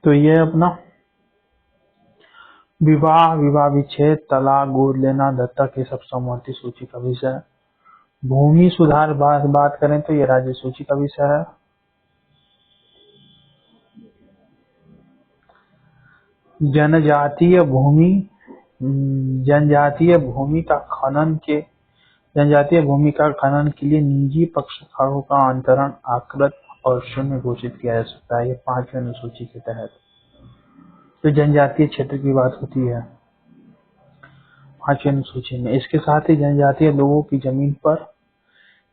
तो ये अपना विवाह विच्छेद, तलाक, गोद लेना, दत्तक, ये सब समवर्ती सूची का विषय है। भूमि सुधार बात करें तो ये राज्य सूची का विषय है। जनजातीय भूमि का खनन के लिए निजी पक्षकारों का अंतरण आकृत और शून्य घोषित किया जा सकता है। ये 5वीं अनुसूची के तहत तो जनजातीय क्षेत्र की बात होती है 5वीं अनुसूची में। इसके साथ ही जनजातीय लोगों की जमीन पर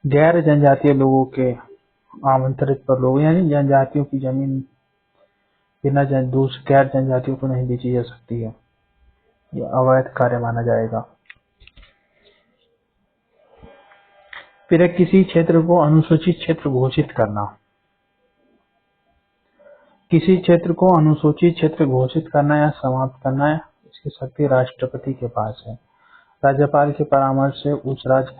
गैर जनजातीय लोगों के आमंत्रित पर लोग, यानी जनजातियों की जमीन बिना गैर जनजातियों को नहीं बेची जा सकती है, यह अवैध कार्य माना जाएगा। फिर किसी क्षेत्र को अनुसूचित क्षेत्र घोषित करना। किसी क्षेत्र को अनुसूचित क्षेत्र घोषित करना या समाप्त करना है, इसकी शक्ति राष्ट्रपति के पास है। राज्यपाल के परामर्श से उस राज्य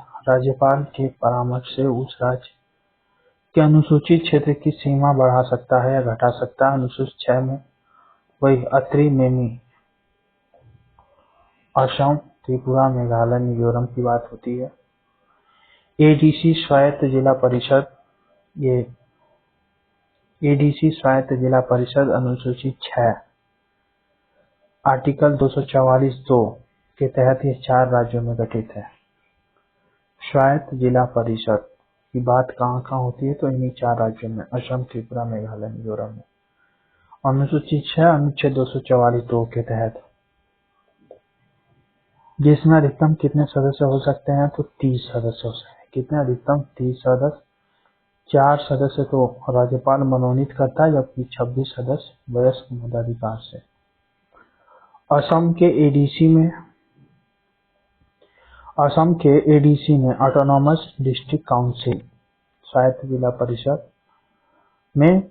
के अनुसूचित क्षेत्र की सीमा बढ़ा सकता है या घटा सकता है। अनुसूची 6 में वही अत्रि, मेमी, असम, त्रिपुरा, मेघालय, मिजोरम की बात होती है। ADC स्वायत्त जिला परिषद, ये एडीसी स्वायत्त जिला परिषद अनुसूची 6 आर्टिकल 244(2) के तहत ये 4 राज्यों में गठित है। स्वायत्त जिला परिषद की बात कहाँ कहाँ होती है, तो इन्हीं 4 राज्यों में, असम, त्रिपुरा, मेघालय, मिजोरम में। अनुसूची 6 अनुच्छेद 244(2) के तहत जिसमें अधिकतम कितने सदस्य हो सकते हैं, तो 30 सदस्य हो सकते हैं। कितने? अधिकतम 30 सदस्य। 4 सदस्य तो राज्यपाल मनोनीत करता है, जबकि 26 सदस्य वयस्क मताधिकार से। असम के एडीसी ने ऑटोनॉमस डिस्ट्रिक्ट काउंसिल स्वायत्त जिला परिषद में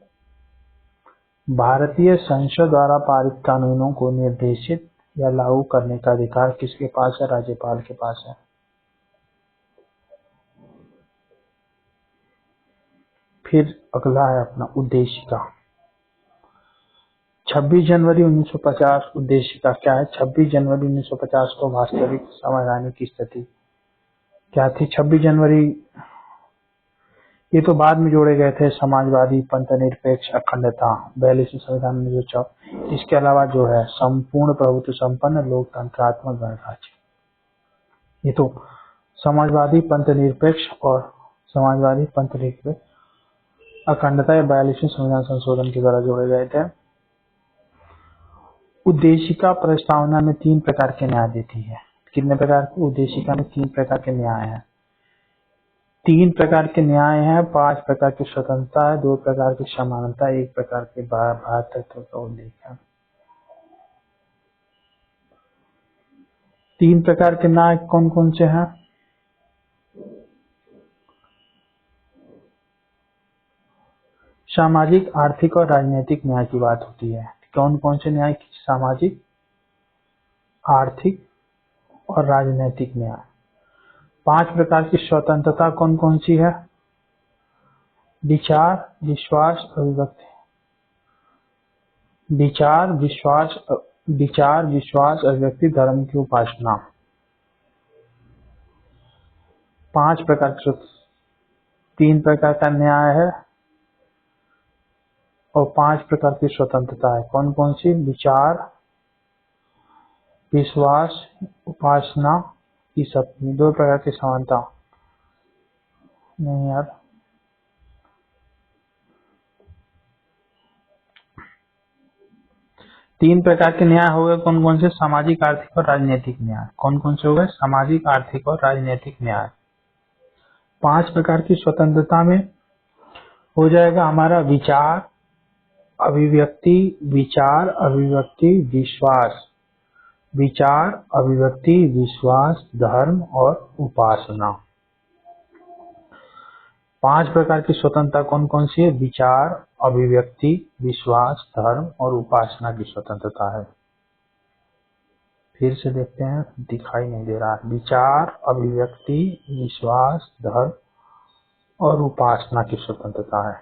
भारतीय संसद द्वारा पारित कानूनों को निर्देशित या लागू करने का अधिकार किसके पास है? राज्यपाल के पास है। फिर अगला है अपना उद्देशिका। 26 जनवरी 1950 उद्देशिका क्या है? 26 जनवरी 1950 को वास्तविक संवैधानिक स्थिति क्या थी? 26 जनवरी ये तो बाद में जोड़े गए थे। समाजवादी, पंथनिरपेक्ष, अखंडता, 42वें संविधान में जो 4। इसके अलावा जो है संपूर्ण प्रभुत्व संपन्न लोकतंत्रात्मक गणराज्य, ये तो समाजवादी, पंथनिरपेक्ष और समाजवादी, पंथनिरपेक्ष, अखंडता या 42वें संविधान संशोधन के द्वारा जोड़े गए थे। उद्देशिका प्रस्तावना में 3 प्रकार के न्याय देती है। कितने प्रकार की? उद्देशिका में 3 प्रकार के न्याय हैं। 3 प्रकार के न्याय हैं, 5 प्रकार की स्वतंत्रता है, 2 प्रकार की समानता, 1 प्रकार के भातृत्व का उल्लेख है। 3 प्रकार के न्याय कौन कौन से हैं? सामाजिक, आर्थिक और राजनीतिक न्याय की बात होती है। कौन कौन से न्याय? सामाजिक, आर्थिक और राजनीतिक न्याय। 5 प्रकार की स्वतंत्रता कौन कौन सी है? विचार, विश्वास, अभिव्यक्ति। विचार, विश्वास, अभिव्यक्ति, धर्म की उपासना। 5 प्रकार की 3 प्रकार का न्याय है और 5 प्रकार की स्वतंत्रता है। कौन कौन सी? विचार, विश्वास, उपासना, ये सब। 2 प्रकार की समानता नहीं यार। तीन प्रकार के न्याय हो गए कौन कौन से? सामाजिक, आर्थिक और राजनीतिक न्याय। कौन कौन से हो गए? सामाजिक, आर्थिक और राजनीतिक न्याय। 5 प्रकार की स्वतंत्रता में हो जाएगा हमारा विचार, अभिव्यक्ति, विचार, अभिव्यक्ति, विश्वास। विचार, अभिव्यक्ति, विश्वास, धर्म और उपासना। 5 प्रकार की स्वतंत्रता कौन कौन सी है? विचार, अभिव्यक्ति, विश्वास, धर्म और उपासना की स्वतंत्रता है। फिर से देखते हैं, दिखाई नहीं दे रहा। विचार, अभिव्यक्ति, विश्वास, धर्म और उपासना की स्वतंत्रता है।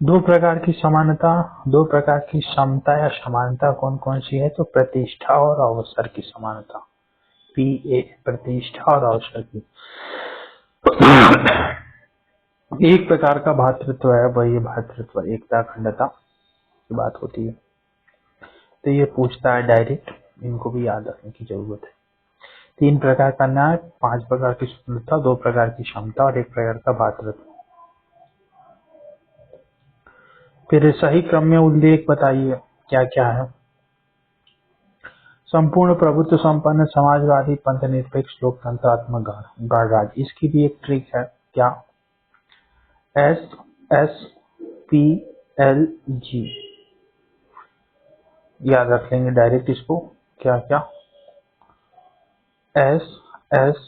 2 प्रकार की समानता, 2 प्रकार की समता या समानता कौन कौन सी है? तो प्रतिष्ठा और अवसर की समानता। PA, प्रतिष्ठा और अवसर की। एक प्रकार का भातृत्व है, वही भातृत्व, एकता, अखंडता की बात होती है। तो ये पूछता है डायरेक्ट, इनको भी याद रखने की जरूरत है। 3 प्रकार का न्याय, 5 प्रकार की स्वतंत्रता, 2 प्रकार की क्षमता और 1 प्रकार का भातृत्व। फिर सही क्रम में उल्लेख बताइए क्या क्या है। संपूर्ण प्रभुत्व संपन्न समाजवादी, पंथनिरपेक्ष, लोकतंत्रात्मक गणराज्य। इसकी भी एक ट्रिक है। क्या? SSPLG याद रख लेंगे डायरेक्ट इसको। क्या क्या? SSPLG।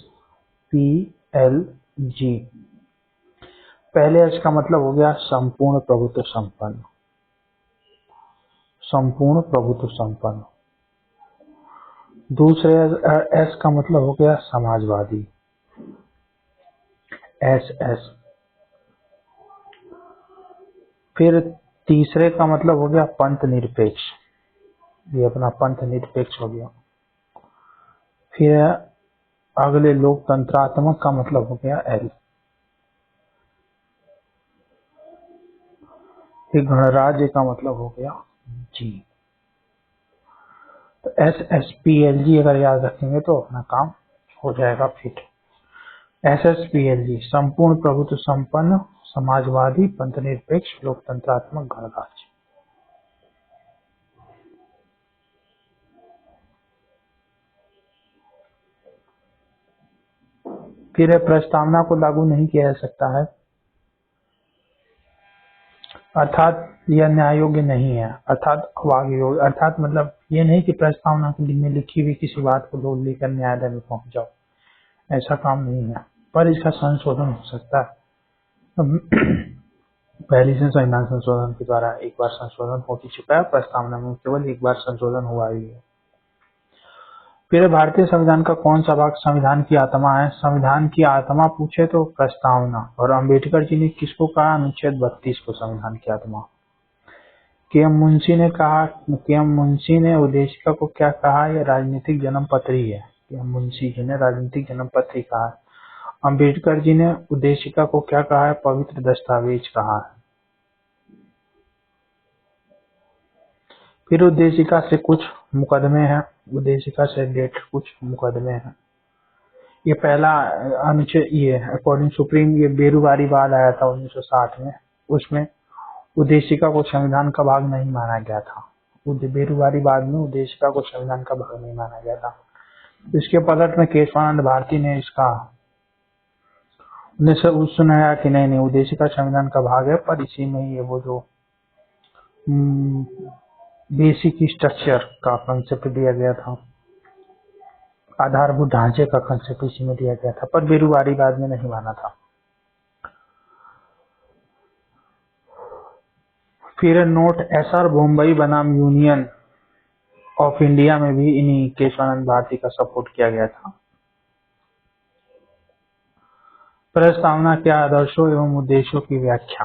पहले एस का मतलब हो गया संपूर्ण प्रभुत्व संपन्न, संपूर्ण प्रभुत्व संपन्न। दूसरे एस का मतलब हो गया समाजवादी, SS। फिर तीसरे का मतलब हो गया पंथ निरपेक्ष, ये अपना पंथ निरपेक्ष हो गया। फिर अगले लोकतंत्रात्मक का मतलब हो गया L। एक गणराज्य का मतलब हो गया जी। तो SSPLG अगर याद रखेंगे तो अपना काम हो जाएगा फिट। SSPLG संपूर्ण प्रभुत्व संपन्न समाजवादी पंथनिरपेक्ष लोकतंत्रात्मक गणराज्य। फिर प्रस्तावना को लागू नहीं किया जा सकता है, अर्थात यह न्याय योग्य नहीं है, अर्थात अवाग्य योग्य, अर्थात मतलब ये नहीं कि प्रस्तावना में लिखी हुई किसी बात को लोग लेकर न्यायालय में पहुंच जाओ, ऐसा काम नहीं है, पर इसका संशोधन हो सकता है। पहले से संविधान संशोधन के द्वारा एक बार संशोधन हो चुका है, प्रस्तावना में केवल एक बार संशोधन हुआ ही है। फिर भारतीय संविधान का कौन सा भाग संविधान की आत्मा है? संविधान की आत्मा पूछे तो प्रस्तावना, और अंबेडकर जी ने किसको कहा? अनुच्छेद 32 को संविधान की आत्मा। के.एम. मुंशी ने कहा, के.एम. मुंशी ने उद्देशिका को क्या कहा? यह राजनीतिक जन्म पत्र ही है। के.एम. मुंशी जी ने राजनीतिक जन्म पत्र ही कहा है। अंबेडकर जी ने उद्देशिका को क्या कहा है? पवित्र दस्तावेज कहा है। फिर उद्देशिका से कुछ मुकदमे हैं, उद्देशिका से रिलेटेड कुछ मुकदमे हैं। ये पहला अनुच्छेद ये अकॉर्डिंग सुप्रीम, ये बेरुवारी वाद आया था 1960 में, उसमें उद्देशिका को संविधान का भाग नहीं माना गया था। बेरुवारी वाद में उद्देशिका को संविधान का भाग नहीं माना गया था। इसके पलट में केशवानंद भारती ने इसका सुनाया कि नहीं उद्देशिका संविधान का भाग है, पर इसी में ये वो जो बेसिक स्ट्रक्चर का कंसेप्ट दिया गया था, आधारभूत ढांचे का कंसेप्ट इसी में दिया गया था, पर बेरुवारी वाद में नहीं माना था। फिर नोट एसआर बम्बई बनाम यूनियन ऑफ इंडिया में भी इन्हीं केशवानंद भारती का सपोर्ट किया गया था। प्रस्तावना के आदर्शों एवं उद्देश्यों की व्याख्या।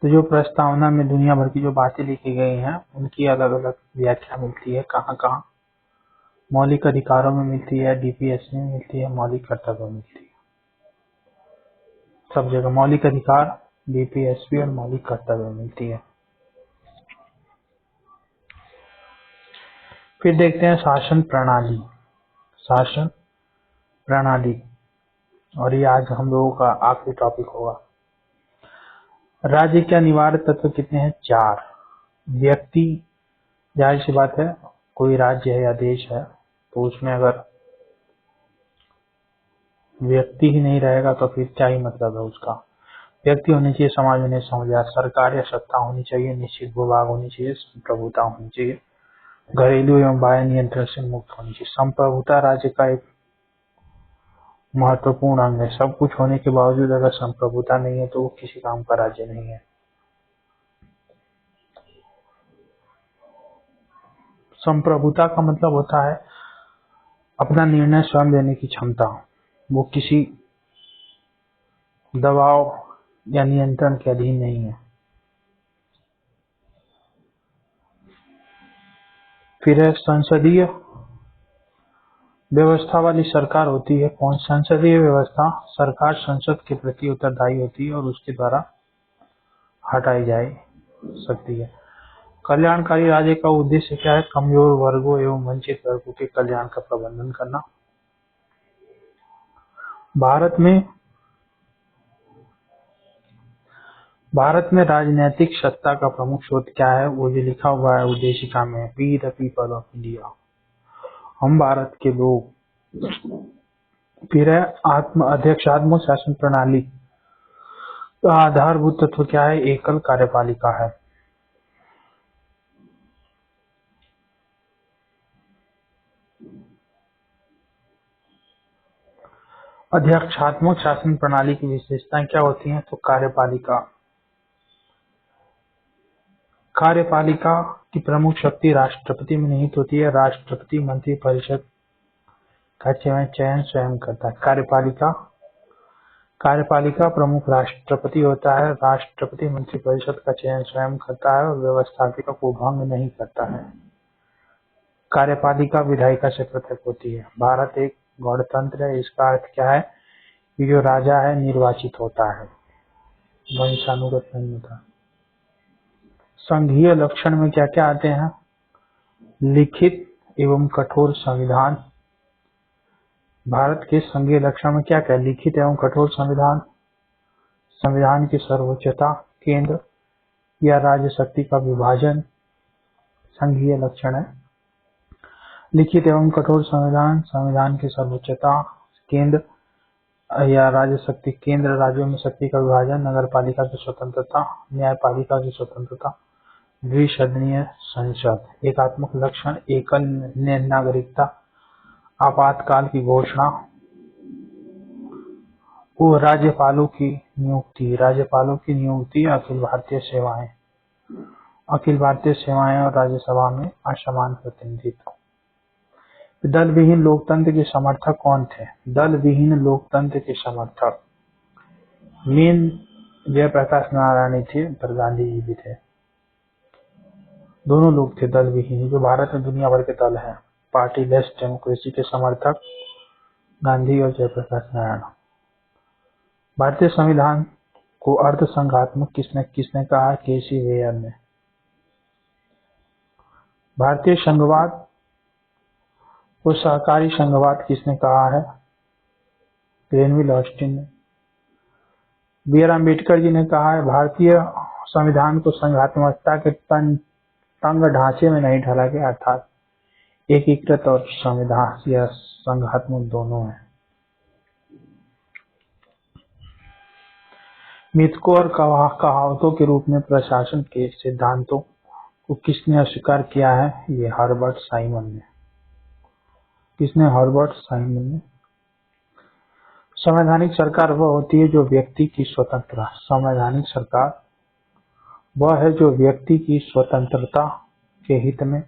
तो जो प्रस्तावना में दुनिया भर की जो बातें लिखी गई हैं उनकी अलग अलग व्याख्या मिलती है। कहाँ कहाँ? मौलिक अधिकारों में मिलती है, डीपीएस में मिलती है, मौलिक कर्तव्यों में मिलती है। सब जगह मौलिक अधिकार, डीपीएसपी और मौलिक कर्तव्य मिलती है। फिर देखते हैं शासन प्रणाली। शासन प्रणाली, और ये आज हम लोगों का आखिरी टॉपिक होगा। राज्य के अनिवार्य तत्व कितने हैं? 4। व्यक्ति, जाहिर सी बात है, कोई राज्य है या देश है तो उसमें अगर व्यक्ति ही नहीं रहेगा तो फिर क्या ही मतलब है उसका। व्यक्ति होनी चाहिए, समाज होने समझा, सरकार या सत्ता होनी चाहिए, निश्चित भूभाग होनी चाहिए, संप्रभुता होनी चाहिए, घरेलू एवं बाह्य नियंत्रण से मुक्त होनी चाहिए। संप्रभुता राज्य का एक महत्वपूर्ण अंग है। सब कुछ होने के बावजूद अगर संप्रभुता नहीं है तो वो किसी काम का राज्य नहीं है। संप्रभुता का मतलब होता है अपना निर्णय स्वयं लेने की क्षमता, वो किसी दबाव या नियंत्रण के अधीन नहीं है। फिर है संसदीय व्यवस्था वाली सरकार होती है। कौन? संसदीय व्यवस्था, सरकार संसद के प्रति उत्तरदायी होती है और उसके द्वारा हटाई जा सकती है। कल्याणकारी राज्य का उद्देश्य क्या है? कमजोर वर्गों एवं वंचित वर्गों के कल्याण का प्रबंधन करना। भारत में राजनीतिक सत्ता का प्रमुख स्रोत क्या है? वो जो लिखा हुआ है उद्देशिका में, we the people of India, हम भारत के लोग। फिर है आत्मक शासन प्रणाली का आधारभूत तत्व क्या है? एकल कार्यपालिका है। अध्यक्षात्मक शासन प्रणाली की विशेषताएं क्या होती हैं? तो कार्यपालिका की प्रमुख शक्ति राष्ट्रपति में निहित होती है। राष्ट्रपति मंत्रिपरिषद का चयन स्वयं करता है। कार्यपालिका प्रमुख राष्ट्रपति होता है। राष्ट्रपति मंत्रिपरिषद का चयन स्वयं करता है और व्यवस्थापिका को भंग नहीं करता है। कार्यपालिका विधायिका से पृथक होती है। भारत एक गणतंत्र है। इसका अर्थ क्या है? जो राजा है निर्वाचित होता है, वंशानुगत नहीं होता। संघीय लक्षण में क्या क्या आते हैं? लिखित एवं कठोर संविधान। भारत के संघीय लक्षण में क्या क्या है? लिखित एवं कठोर संविधान, संविधान की सर्वोच्चता, केंद्र या राज्य शक्ति का विभाजन संघीय लक्षण है। लिखित एवं कठोर संविधान, संविधान की सर्वोच्चता, केंद्र या राज्य शक्ति, केंद्र राज्यों में शक्ति का विभाजन, नगरपालिका की स्वतंत्रता, न्यायपालिका की स्वतंत्रता, द्विसदनीय संसद। एकात्मक लक्षण, एकल नागरिकता, आपातकाल की घोषणा, वो राज्यपालों की नियुक्ति, अखिल भारतीय सेवाएं, और राज्यसभा में असमान प्रतिनिधित्व। दल विहीन लोकतंत्र के समर्थक कौन थे? दल विहीन लोकतंत्र के समर्थक मेन जयप्रकाश नारायण थे, पर गांधी जी भी थे। दोनों लोग थे दल विहीन। जो भारत में दुनिया भर के दल हैं, पार्टी लेस डेमोक्रेसी के समर्थक गांधी और जयप्रकाश नारायण। भारतीय संविधान को अर्ध संघात्मक किसने कहा? केसी वेयर ने। भारतीय संघवाद को सहकारी संघवाद किसने कहा है? ग्रेनविल ऑस्टिन ने। बी आर अम्बेडकर जी ने कहा है भारतीय संविधान को संघात्मकता के तंग ढांचे में नहीं ढाला गया, अर्थात एकीकृत और संविधान या संघात्मक दोनों है। मिथकों और कहावतों के रूप में प्रशासन के सिद्धांतों को किसने अस्वीकार किया है? ये हर्बर्ट साइमन ने। किसने? हर्बर्ट साइमन ने। संवैधानिक सरकार वह होती है जो व्यक्ति की स्वतंत्रता, संवैधानिक सरकार वह है जो व्यक्ति की स्वतंत्रता के हित में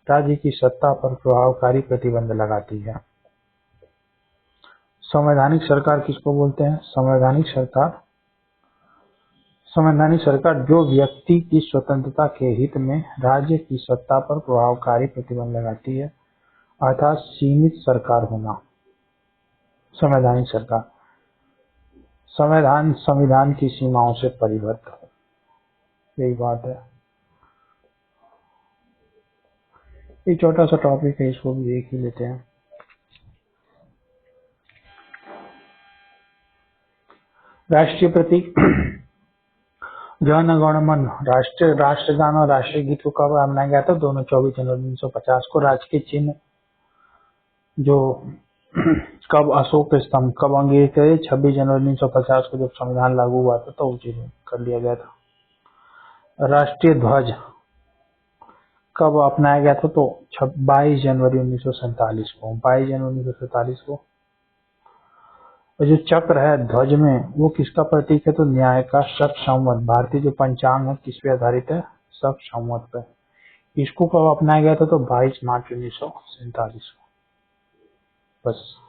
राज्य की सत्ता पर प्रभावकारी प्रतिबंध लगाती है। संवैधानिक सरकार किसको बोलते हैं? संवैधानिक सरकार जो व्यक्ति की स्वतंत्रता के हित में राज्य की सत्ता पर प्रभावकारी प्रतिबंध लगाती है, अर्थात सीमित सरकार होना। संवैधानिक सरकार संविधान की सीमाओं से परिबद्ध हो, यही बात है। ये छोटा सा टॉपिक है, इसको भी देख ही लेते हैं। राष्ट्रीय प्रतीक जन गण मन, राष्ट्रगान और राष्ट्रीय गीत को कब मनाया गया था? दोनों 24 जनवरी 1950 को। राजकीय चिन्ह जो कब अशोक स्तंभ कब अंग्रेज थे? 26 जनवरी 1950 को जब संविधान लागू हुआ था तो उसे कर लिया गया था। राष्ट्रीय ध्वज कब अपनाया गया था? तो 22 जनवरी 1947 को। 22 जनवरी 1947 को। और जो चक्र है ध्वज में वो किसका प्रतीक है? तो न्याय का। शक संवत, भारतीय जो पंचांग है किस पे आधारित है? शक संवत पे। इसको कब अपनाया गया था? तो 22 मार्च 1947 को। बस।